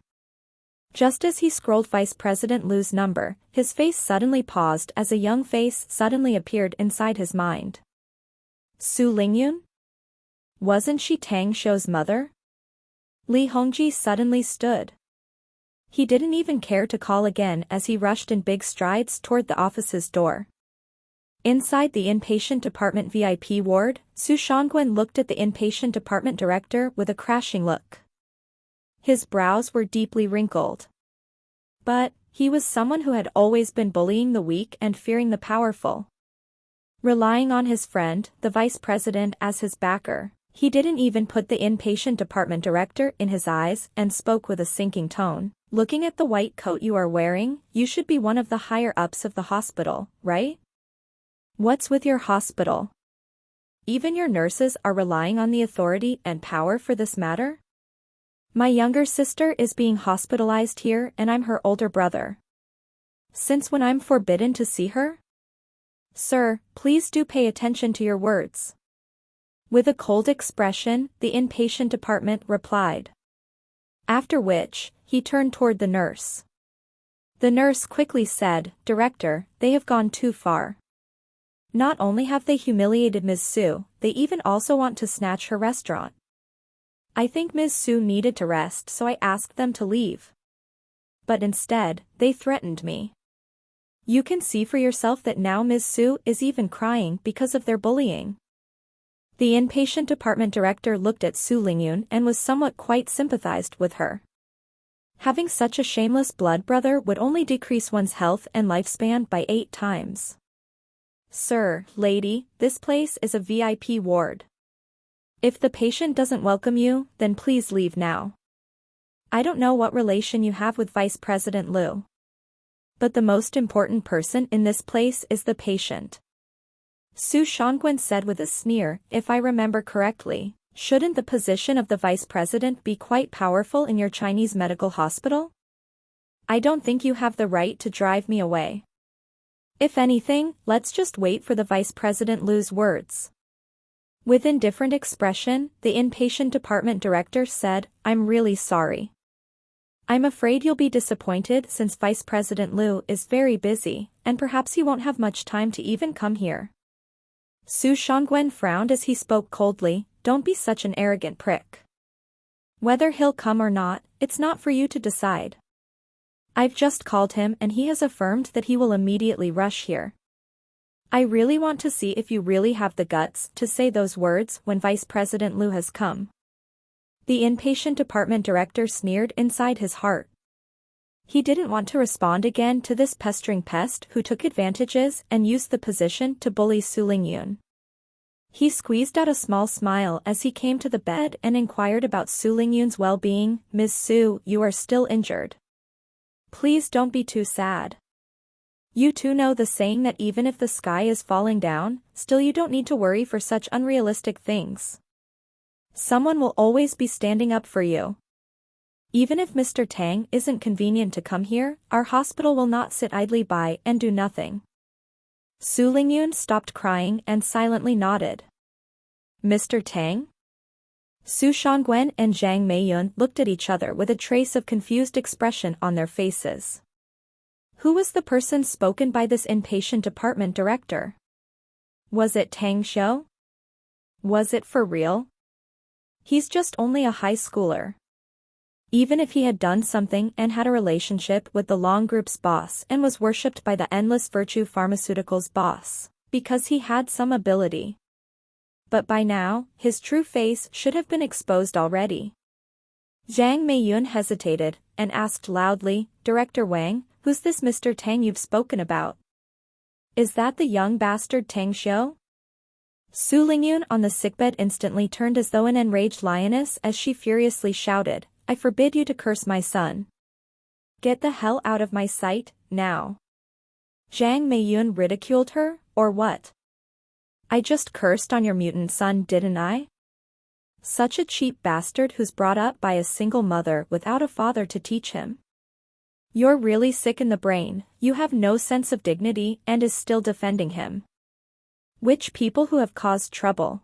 Just as he scrolled Vice President Liu's number, his face suddenly paused as a young face suddenly appeared inside his mind. Su Lingyun? Wasn't she Tang Shou's mother? Li Hongji suddenly stood. He didn't even care to call again as he rushed in big strides toward the office's door. Inside the inpatient department VIP ward, Su Shangguan looked at the inpatient department director with a crashing look. His brows were deeply wrinkled. But, he was someone who had always been bullying the weak and fearing the powerful. Relying on his friend, the vice president, as his backer, he didn't even put the inpatient department director in his eyes and spoke with a sinking tone. Looking at the white coat you are wearing, you should be one of the higher-ups of the hospital, right? What's with your hospital? Even your nurses are relying on the authority and power for this matter? My younger sister is being hospitalized here and I'm her older brother. Since when I'm forbidden to see her? Sir, please do pay attention to your words. With a cold expression, the inpatient department replied. After which, he turned toward the nurse. The nurse quickly said, Director, they have gone too far. Not only have they humiliated Ms. Su, they even also want to snatch her restaurant. I think Ms. Su needed to rest, so I asked them to leave. But instead, they threatened me. You can see for yourself that now Ms. Su is even crying because of their bullying. The inpatient department director looked at Su Lingyun and was somewhat quite sympathized with her. Having such a shameless blood brother would only decrease one's health and lifespan by 8 times. Sir, lady, this place is a VIP ward. If the patient doesn't welcome you, then please leave now. I don't know what relation you have with Vice President Liu. But the most important person in this place is the patient. Su Shangguan said with a sneer, if I remember correctly, shouldn't the position of the vice president be quite powerful in your Chinese medical hospital? I don't think you have the right to drive me away. If anything, let's just wait for the Vice President Liu's words. With indifferent expression, the inpatient department director said, I'm really sorry. I'm afraid you'll be disappointed since Vice President Liu is very busy, and perhaps he won't have much time to even come here. Su Shangwen frowned as he spoke coldly, don't be such an arrogant prick. Whether he'll come or not, it's not for you to decide. I've just called him and he has affirmed that he will immediately rush here. I really want to see if you really have the guts to say those words when Vice President Liu has come. The inpatient department director sneered inside his heart. He didn't want to respond again to this pestering pest who took advantages and used the position to bully Su Lingyun. He squeezed out a small smile as he came to the bed and inquired about Su Lingyun's well-being. Ms. Su, you are still injured. Please don't be too sad. You too know the saying that even if the sky is falling down, still you don't need to worry for such unrealistic things. Someone will always be standing up for you. Even if Mr. Tang isn't convenient to come here, our hospital will not sit idly by and do nothing. Su Lingyun stopped crying and silently nodded. Mr. Tang? Su Shangwen and Zhang Meiyun looked at each other with a trace of confused expression on their faces. Who was the person spoken by this inpatient department director? Was it Tang Xiu? Was it for real? He's just only a high schooler. Even if he had done something and had a relationship with the Long Group's boss and was worshipped by the Endless Virtue Pharmaceuticals boss, because he had some ability. But by now, his true face should have been exposed already. Zhang Meiyun hesitated and asked loudly, Director Wang, who's this Mr. Tang you've spoken about? Is that the young bastard Tang Xiu? Su Lingyun on the sickbed instantly turned as though an enraged lioness as she furiously shouted, I forbid you to curse my son. Get the hell out of my sight, now. Zhang Meiyun ridiculed her, or what? I just cursed on your mutant son, didn't I? Such a cheap bastard who's brought up by a single mother without a father to teach him. You're really sick in the brain, you have no sense of dignity and is still defending him. Which people who have caused trouble?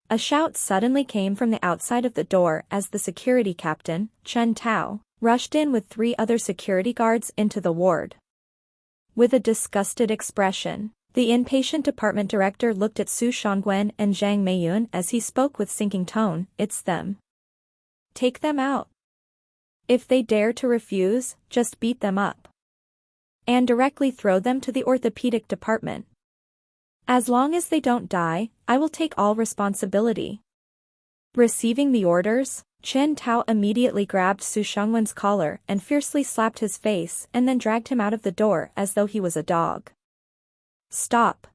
A shout suddenly came from the outside of the door as the security captain, Chen Tao, rushed in with 3 other security guards into the ward. With a disgusted expression, the inpatient department director looked at Su Shangwen and Zhang Meiyun as he spoke with sinking tone, it's them. Take them out. If they dare to refuse, just beat them up. And directly throw them to the orthopedic department. As long as they don't die, I will take all responsibility. Receiving the orders, Chen Tao immediately grabbed Su Shangwen's collar and fiercely slapped his face and then dragged him out of the door as though he was a dog. Stop.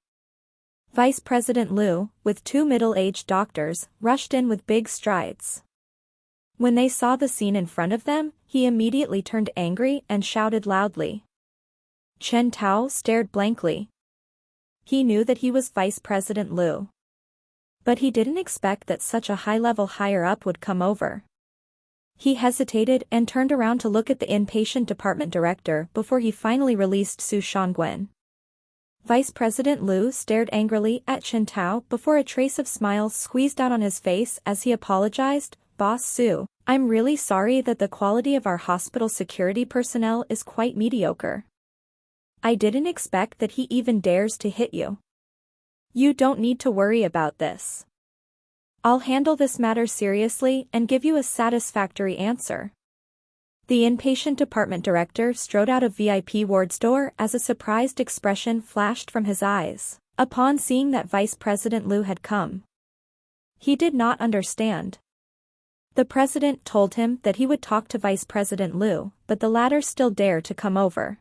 Vice President Liu, with 2 middle-aged doctors, rushed in with big strides. When they saw the scene in front of them, he immediately turned angry and shouted loudly. Chen Tao stared blankly. He knew that he was Vice President Liu. But he didn't expect that such a high-level higher-up would come over. He hesitated and turned around to look at the inpatient department director before he finally released Su Shangwen. Vice President Liu stared angrily at Chen Tao before a trace of smiles squeezed out on his face as he apologized, Boss Su, I'm really sorry that the quality of our hospital security personnel is quite mediocre. I didn't expect that he even dares to hit you. You don't need to worry about this. I'll handle this matter seriously and give you a satisfactory answer. The inpatient department director strode out of VIP ward's door as a surprised expression flashed from his eyes, upon seeing that Vice President Liu had come. He did not understand. The president told him that he would talk to Vice President Liu, but the latter still dared to come over.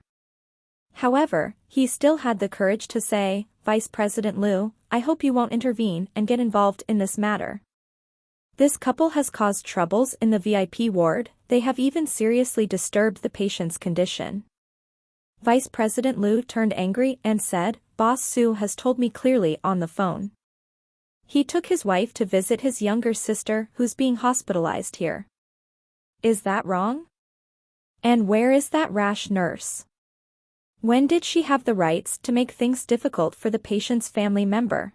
However, he still had the courage to say, Vice President Liu, I hope you won't intervene and get involved in this matter. This couple has caused troubles in the VIP ward, they have even seriously disturbed the patient's condition. Vice President Liu turned angry and said, Boss Su has told me clearly on the phone. He took his wife to visit his younger sister who's being hospitalized here. Is that wrong? And where is that rash nurse? When did she have the rights to make things difficult for the patient's family member?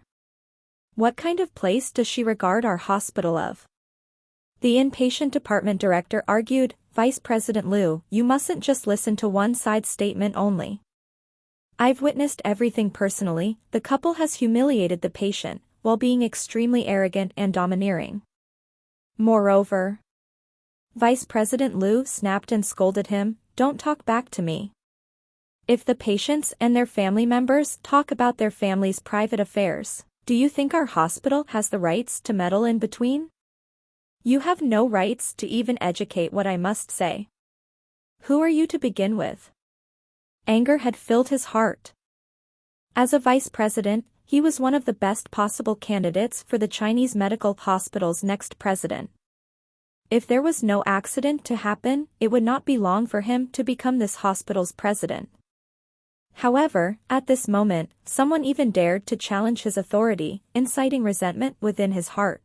What kind of place does she regard our hospital of? The inpatient department director argued, Vice President Liu, you mustn't just listen to one side's statement only. I've witnessed everything personally. The couple has humiliated the patient, while being extremely arrogant and domineering. Moreover, Vice President Liu snapped and scolded him, "Don't talk back to me. If the patients and their family members talk about their family's private affairs, do you think our hospital has the rights to meddle in between? You have no rights to even educate what I must say. Who are you to begin with?" Anger had filled his heart. As a vice president, he was one of the best possible candidates for the Chinese medical hospital's next president. If there was no accident to happen, it would not be long for him to become this hospital's president. However, at this moment, someone even dared to challenge his authority, inciting resentment within his heart.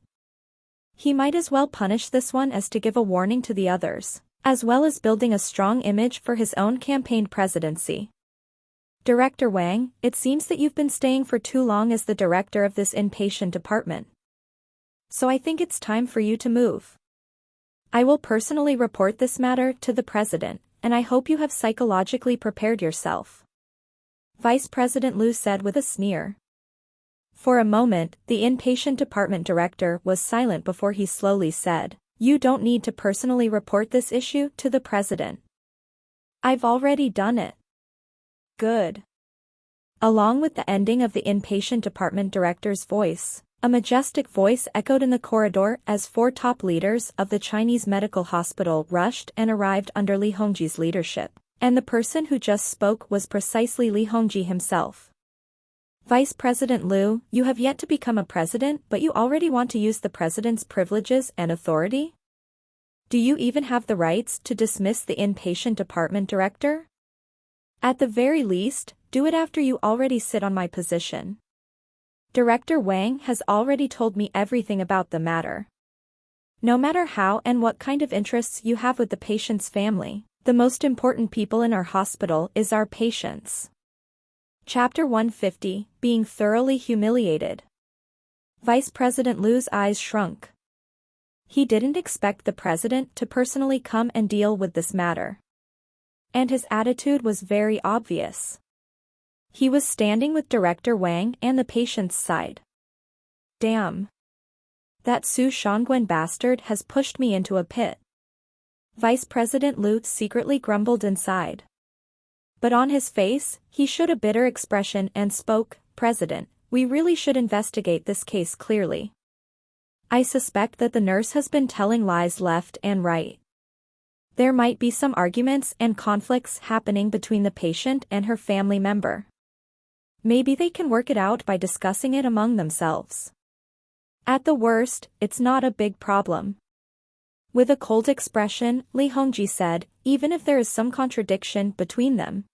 He might as well punish this one as to give a warning to the others, as well as building a strong image for his own campaign presidency. "Director Wang, it seems that you've been staying for too long as the director of this inpatient department. So I think it's time for you to move. I will personally report this matter to the president, and I hope you have psychologically prepared yourself," Vice President Liu said with a sneer. For a moment, the inpatient department director was silent before he slowly said, "You don't need to personally report this issue to the president. I've already done it." "Good." Along with the ending of the inpatient department director's voice, a majestic voice echoed in the corridor as 4 top leaders of the Chinese medical hospital rushed and arrived under Li Hongji's leadership, and the person who just spoke was precisely Li Hongji himself. "Vice President Liu, you have yet to become a president, but you already want to use the president's privileges and authority? Do you even have the rights to dismiss the inpatient department director? At the very least, do it after you already sit on my position. Director Wang has already told me everything about the matter. No matter how and what kind of interests you have with the patient's family, the most important people in our hospital is our patients." Chapter 150, Being Thoroughly Humiliated. Vice President Liu's eyes shrunk. He didn't expect the president to personally come and deal with this matter. And his attitude was very obvious. He was standing with Director Wang and the patient's side. "Damn. That Su Shangwen bastard has pushed me into a pit." Vice President Liu secretly grumbled inside. But on his face, he showed a bitter expression and spoke, "President, we really should investigate this case clearly. I suspect that the nurse has been telling lies left and right. There might be some arguments and conflicts happening between the patient and her family member. Maybe they can work it out by discussing it among themselves. At the worst, it's not a big problem." With a cold expression, Li Hongji said, "Even if there is some contradiction between them,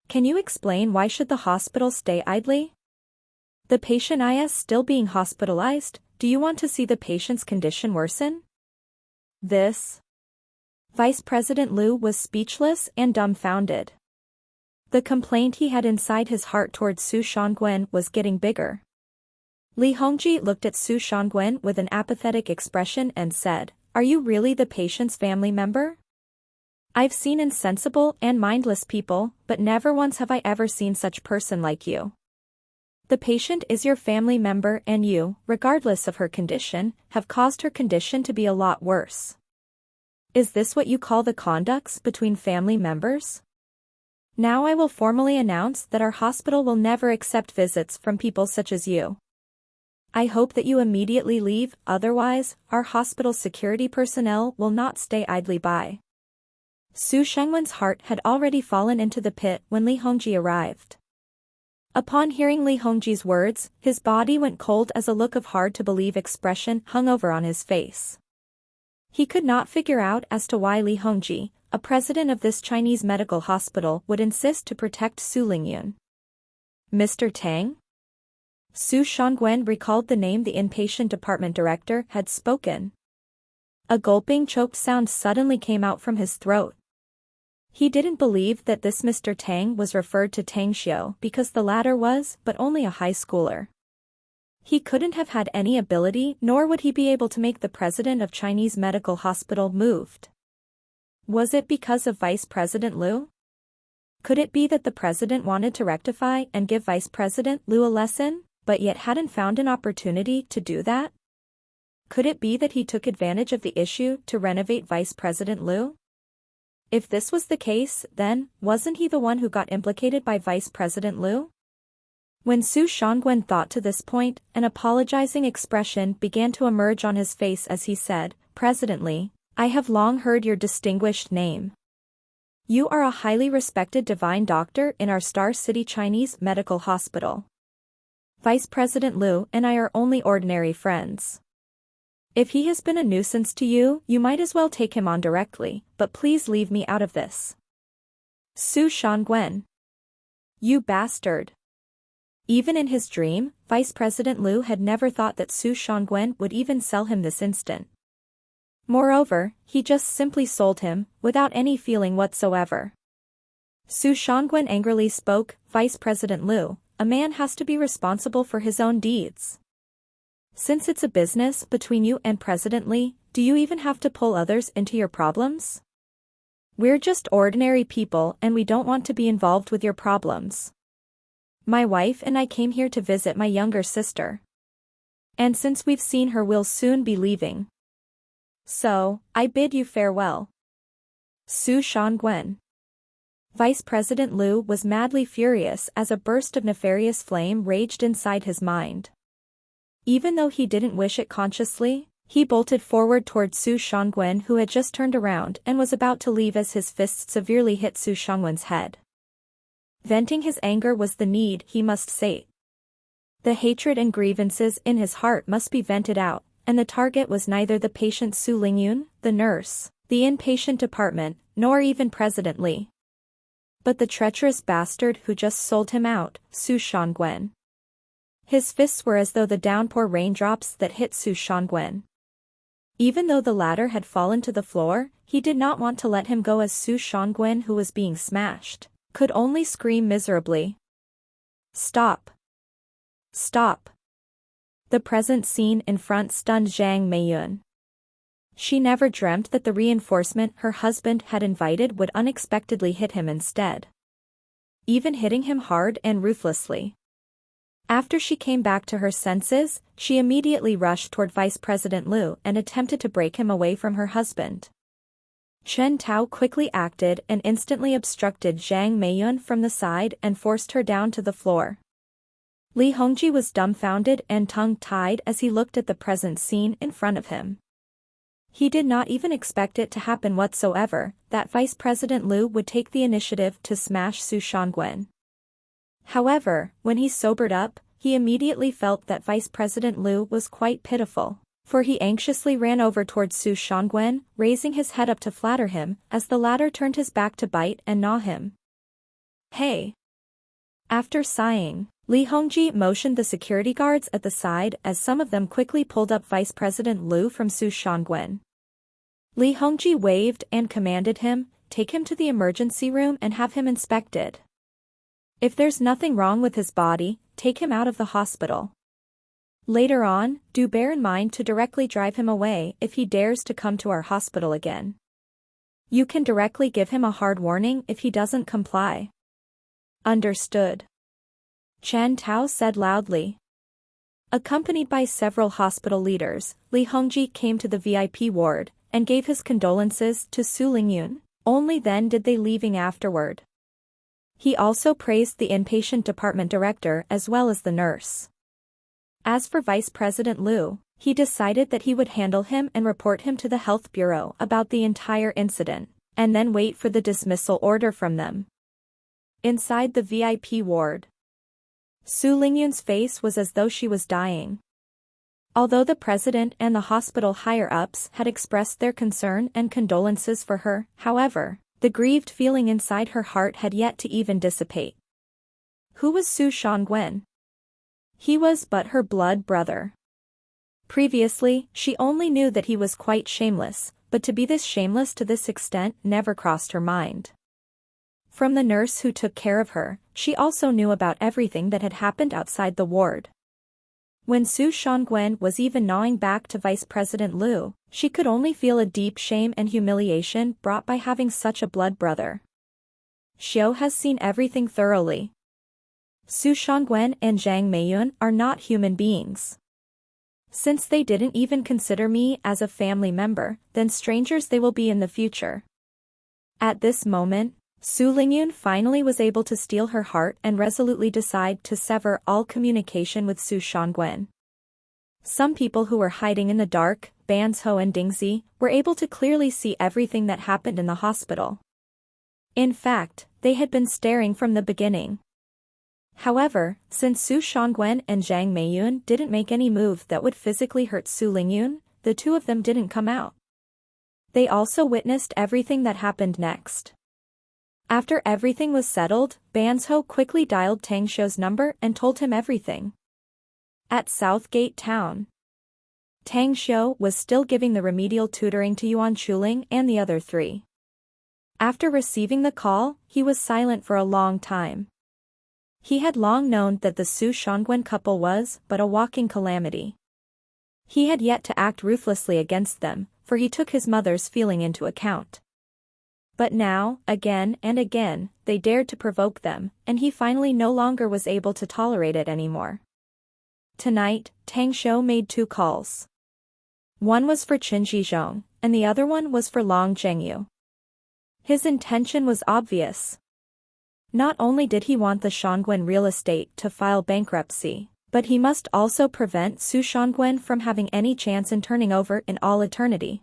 can you explain why should the hospital stay idly? The patient is still being hospitalized. Do you want to see the patient's condition worsen?" Vice President Liu was speechless and dumbfounded. The complaint he had inside his heart towards Su Shangwen was getting bigger. Li Hongji looked at Su Shangwen with an apathetic expression and said, "Are you really the patient's family member? I've seen insensible and mindless people, but never once have I ever seen such person like you. The patient is your family member and you, regardless of her condition, have caused her condition to be a lot worse. Is this what you call the conducts between family members? Now I will formally announce that our hospital will never accept visits from people such as you. I hope that you immediately leave, otherwise, our hospital security personnel will not stay idly by." Su Shengwen's heart had already fallen into the pit when Li Hongji arrived. Upon hearing Li Hongji's words, his body went cold as a look of hard-to-believe expression hung over on his face. He could not figure out as to why Li Hongji, a president of this Chinese medical hospital, would insist to protect Su Lingyun. "Mr. Tang?" Su Shangwen recalled the name the inpatient department director had spoken. A gulping choked sound suddenly came out from his throat. He didn't believe that this Mr. Tang was referred to Tang Xiu because the latter was but only a high schooler. He couldn't have had any ability, nor would he be able to make the president of Chinese medical hospital moved. Was it because of Vice President Liu? Could it be that the president wanted to rectify and give Vice President Liu a lesson, but yet hadn't found an opportunity to do that? Could it be that he took advantage of the issue to renovate Vice President Liu? If this was the case, then, wasn't he the one who got implicated by Vice President Liu? When Su Shangwen thought to this point, an apologizing expression began to emerge on his face as he said, "President Li, I have long heard your distinguished name. You are a highly respected divine doctor in our Star City Chinese Medical Hospital. Vice President Liu and I are only ordinary friends. If he has been a nuisance to you, you might as well take him on directly, but please leave me out of this." Su Shangwen. You bastard. Even in his dream, Vice President Liu had never thought that Su Shangwen would even sell him this instant. Moreover, he just simply sold him, without any feeling whatsoever. Su Shangwen angrily spoke, "Vice President Liu, a man has to be responsible for his own deeds. Since it's a business between you and President Li, do you even have to pull others into your problems? We're just ordinary people and we don't want to be involved with your problems. My wife and I came here to visit my younger sister. And since we've seen her, we'll soon be leaving. So, I bid you farewell." Su Shangwen. Vice President Liu was madly furious as a burst of nefarious flame raged inside his mind. Even though he didn't wish it consciously, he bolted forward toward Su Shangwen, who had just turned around and was about to leave as his fist severely hit Su Shangwen's head. Venting his anger was the need he must sate. The hatred and grievances in his heart must be vented out, and the target was neither the patient Su Lingyun, the nurse, the inpatient department, nor even President Li, but the treacherous bastard who just sold him out, Su Shangwen. His fists were as though the downpour raindrops that hit Su Shangwen. Even though the latter had fallen to the floor, he did not want to let him go, as Su Shangwen, who was being smashed, could only scream miserably. "Stop! Stop!" The present scene in front stunned Zhang Meiyun. She never dreamt that the reinforcement her husband had invited would unexpectedly hit him instead. Even hitting him hard and ruthlessly. After she came back to her senses, she immediately rushed toward Vice President Liu and attempted to break him away from her husband. Chen Tao quickly acted and instantly obstructed Zhang Meiyun from the side and forced her down to the floor. Li Hongji was dumbfounded and tongue-tied as he looked at the present scene in front of him. He did not even expect it to happen whatsoever, that Vice President Liu would take the initiative to smash Su Shangwen. However, when he sobered up, he immediately felt that Vice President Liu was quite pitiful, for he anxiously ran over towards Su Shangwen, raising his head up to flatter him, as the latter turned his back to bite and gnaw him. "Hey!" After sighing, Li Hongji motioned the security guards at the side as some of them quickly pulled up Vice President Liu from Su Shangwen. Li Hongji waved and commanded him, "Take him to the emergency room and have him inspected. If there's nothing wrong with his body, take him out of the hospital. Later on, do bear in mind to directly drive him away if he dares to come to our hospital again. You can directly give him a hard warning if he doesn't comply." "Understood," Chen Tao said loudly. Accompanied by several hospital leaders, Li Hongji came to the VIP ward and gave his condolences to Su Lingyun. Only then did they leaving afterward. He also praised the inpatient department director as well as the nurse. As for Vice President Liu, he decided that he would handle him and report him to the health bureau about the entire incident, and then wait for the dismissal order from them. Inside the VIP ward, Su Lingyun's face was as though she was dying. Although the president and the hospital higher-ups had expressed their concern and condolences for her, however, the grieved feeling inside her heart had yet to even dissipate. Who was Su Shangwen? He was but her blood brother. Previously, she only knew that he was quite shameless, but to be this shameless to this extent never crossed her mind. From the nurse who took care of her, she also knew about everything that had happened outside the ward. When Su Shangwen was even gnawing back to Vice President Liu, she could only feel a deep shame and humiliation brought by having such a blood brother. Xiao has seen everything thoroughly. Su Shangwen and Zhang Meiyun are not human beings. Since they didn't even consider me as a family member, then strangers they will be in the future. At this moment, Su Lingyun finally was able to steel her heart and resolutely decide to sever all communication with Su Shangwen. Some people who were hiding in the dark, Banzhou and Dingzi, were able to clearly see everything that happened in the hospital. In fact, they had been staring from the beginning. However, since Su Shangwen and Zhang Meiyun didn't make any move that would physically hurt Su Lingyun, the two of them didn't come out. They also witnessed everything that happened next. After everything was settled, Banzhou quickly dialed Tang Xiu's number and told him everything. At Southgate Town, Tang Xiu was still giving the remedial tutoring to Yuan Chuling and the other three. After receiving the call, he was silent for a long time. He had long known that the Su Shangwen couple was but a walking calamity. He had yet to act ruthlessly against them, for he took his mother's feeling into account. But now, again and again, they dared to provoke them, and he finally no longer was able to tolerate it anymore. Tonight, Tang Xiu made 2 calls. One was for Qin Zhizhong, and the other one was for Long Zhengyu. His intention was obvious. Not only did he want the Shangwen real estate to file bankruptcy, but he must also prevent Su Shangwen from having any chance in turning over in all eternity.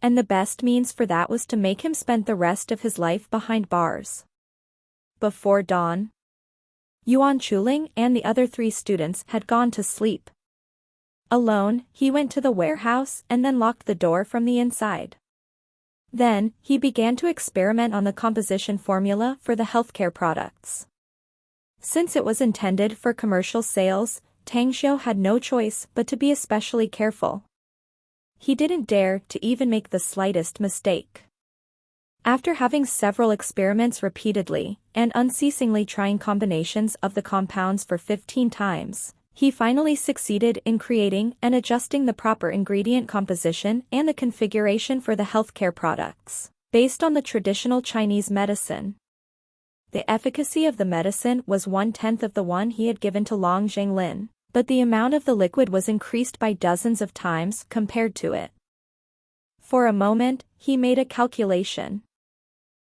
And the best means for that was to make him spend the rest of his life behind bars. Before dawn, Yuan Chuling and the other 3 students had gone to sleep. Alone, he went to the warehouse and then locked the door from the inside. Then, he began to experiment on the composition formula for the healthcare products. Since it was intended for commercial sales, Tang Xiu had no choice but to be especially careful. He didn't dare to even make the slightest mistake. After having several experiments repeatedly, and unceasingly trying combinations of the compounds for 15 times, he finally succeeded in creating and adjusting the proper ingredient composition and the configuration for the healthcare products, based on the traditional Chinese medicine. The efficacy of the medicine was 1/10 of the one he had given to Long Zhenglin, but the amount of the liquid was increased by dozens of times compared to it. For a moment, he made a calculation.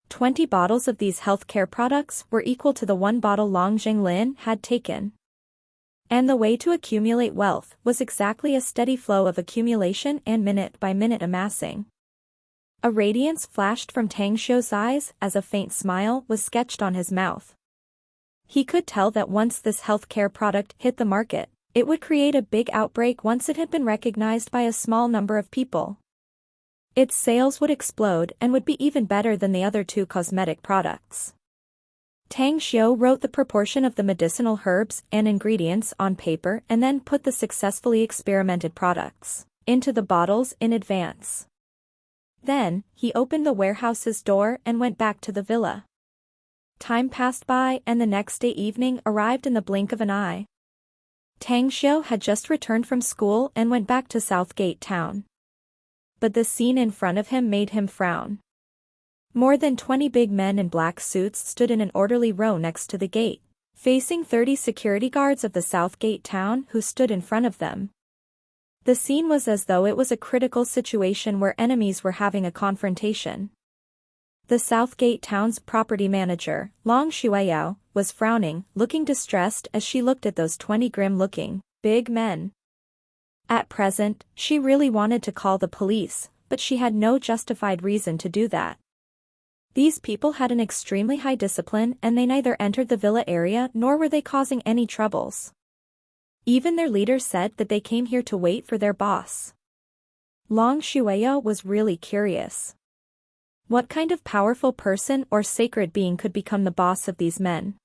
20 bottles of these healthcare products were equal to the 1 bottle Long Zhenglin had taken. And the way to accumulate wealth was exactly a steady flow of accumulation and minute-by-minute amassing. A radiance flashed from Tang Xiu's eyes as a faint smile was sketched on his mouth. He could tell that once this healthcare product hit the market, it would create a big outbreak once it had been recognized by a small number of people. Its sales would explode and would be even better than the other 2 cosmetic products. Tang Xiu wrote the proportion of the medicinal herbs and ingredients on paper and then put the successfully experimented products into the bottles in advance. Then, he opened the warehouse's door and went back to the villa. Time passed by and the next day evening arrived in the blink of an eye. Tang Xiu had just returned from school and went back to Southgate Town. But the scene in front of him made him frown. More than 20 big men in black suits stood in an orderly row next to the gate, facing 30 security guards of the Southgate Town who stood in front of them. The scene was as though it was a critical situation where enemies were having a confrontation. The Southgate Town's property manager, Long Shuiyao, was frowning, looking distressed as she looked at those 20 grim-looking, big men. At present, she really wanted to call the police, but she had no justified reason to do that. These people had an extremely high discipline and they neither entered the villa area nor were they causing any troubles. Even their leader said that they came here to wait for their boss. Long Shuiyao was really curious. What kind of powerful person or sacred being could become the boss of these men?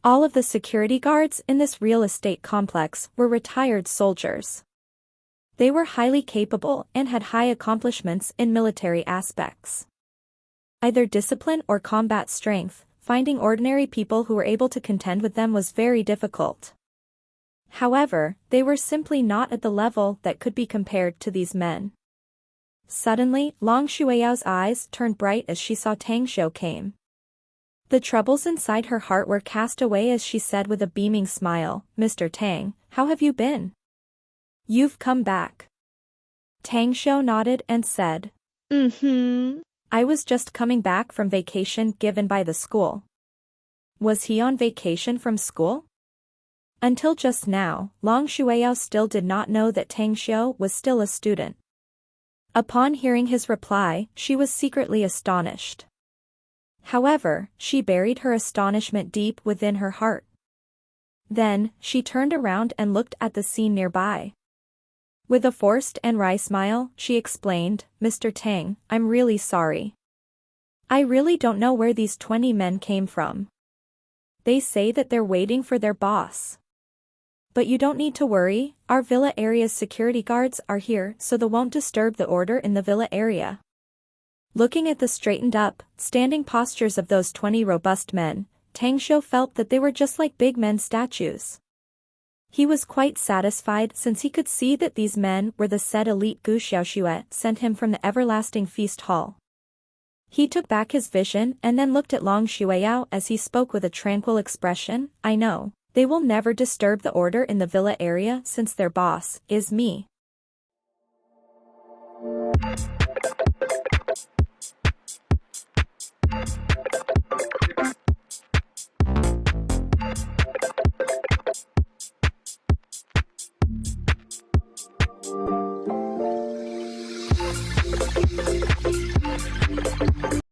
All of the security guards in this real estate complex were retired soldiers. They were highly capable and had high accomplishments in military aspects. Either discipline or combat strength, finding ordinary people who were able to contend with them was very difficult. However, they were simply not at the level that could be compared to these men. Suddenly, Long Shuiyao's eyes turned bright as she saw Tang Xiu came. The troubles inside her heart were cast away as she said with a beaming smile, "Mr. Tang, how have you been? You've come back." Tang Xiu nodded and said, "Mm-hmm. "I was just coming back from vacation given by the school." Was he on vacation from school? Until just now, Long Shuiyao still did not know that Tang Xiu was still a student. Upon hearing his reply, she was secretly astonished. However, she buried her astonishment deep within her heart. Then, she turned around and looked at the scene nearby. With a forced and wry smile, she explained, "Mr. Tang, I'm really sorry. I really don't know where these 20 men came from. They say that they're waiting for their boss. But you don't need to worry, our villa area's security guards are here so they won't disturb the order in the villa area." Looking at the straightened up, standing postures of those 20 robust men, Tang Xiu felt that they were just like big men statues. He was quite satisfied since he could see that these men were the said elite Gu Xiaoxue sent him from the everlasting feast hall. He took back his vision and then looked at Long Shuiyao as he spoke with a tranquil expression, "I know, they will never disturb the order in the villa area since their boss is me."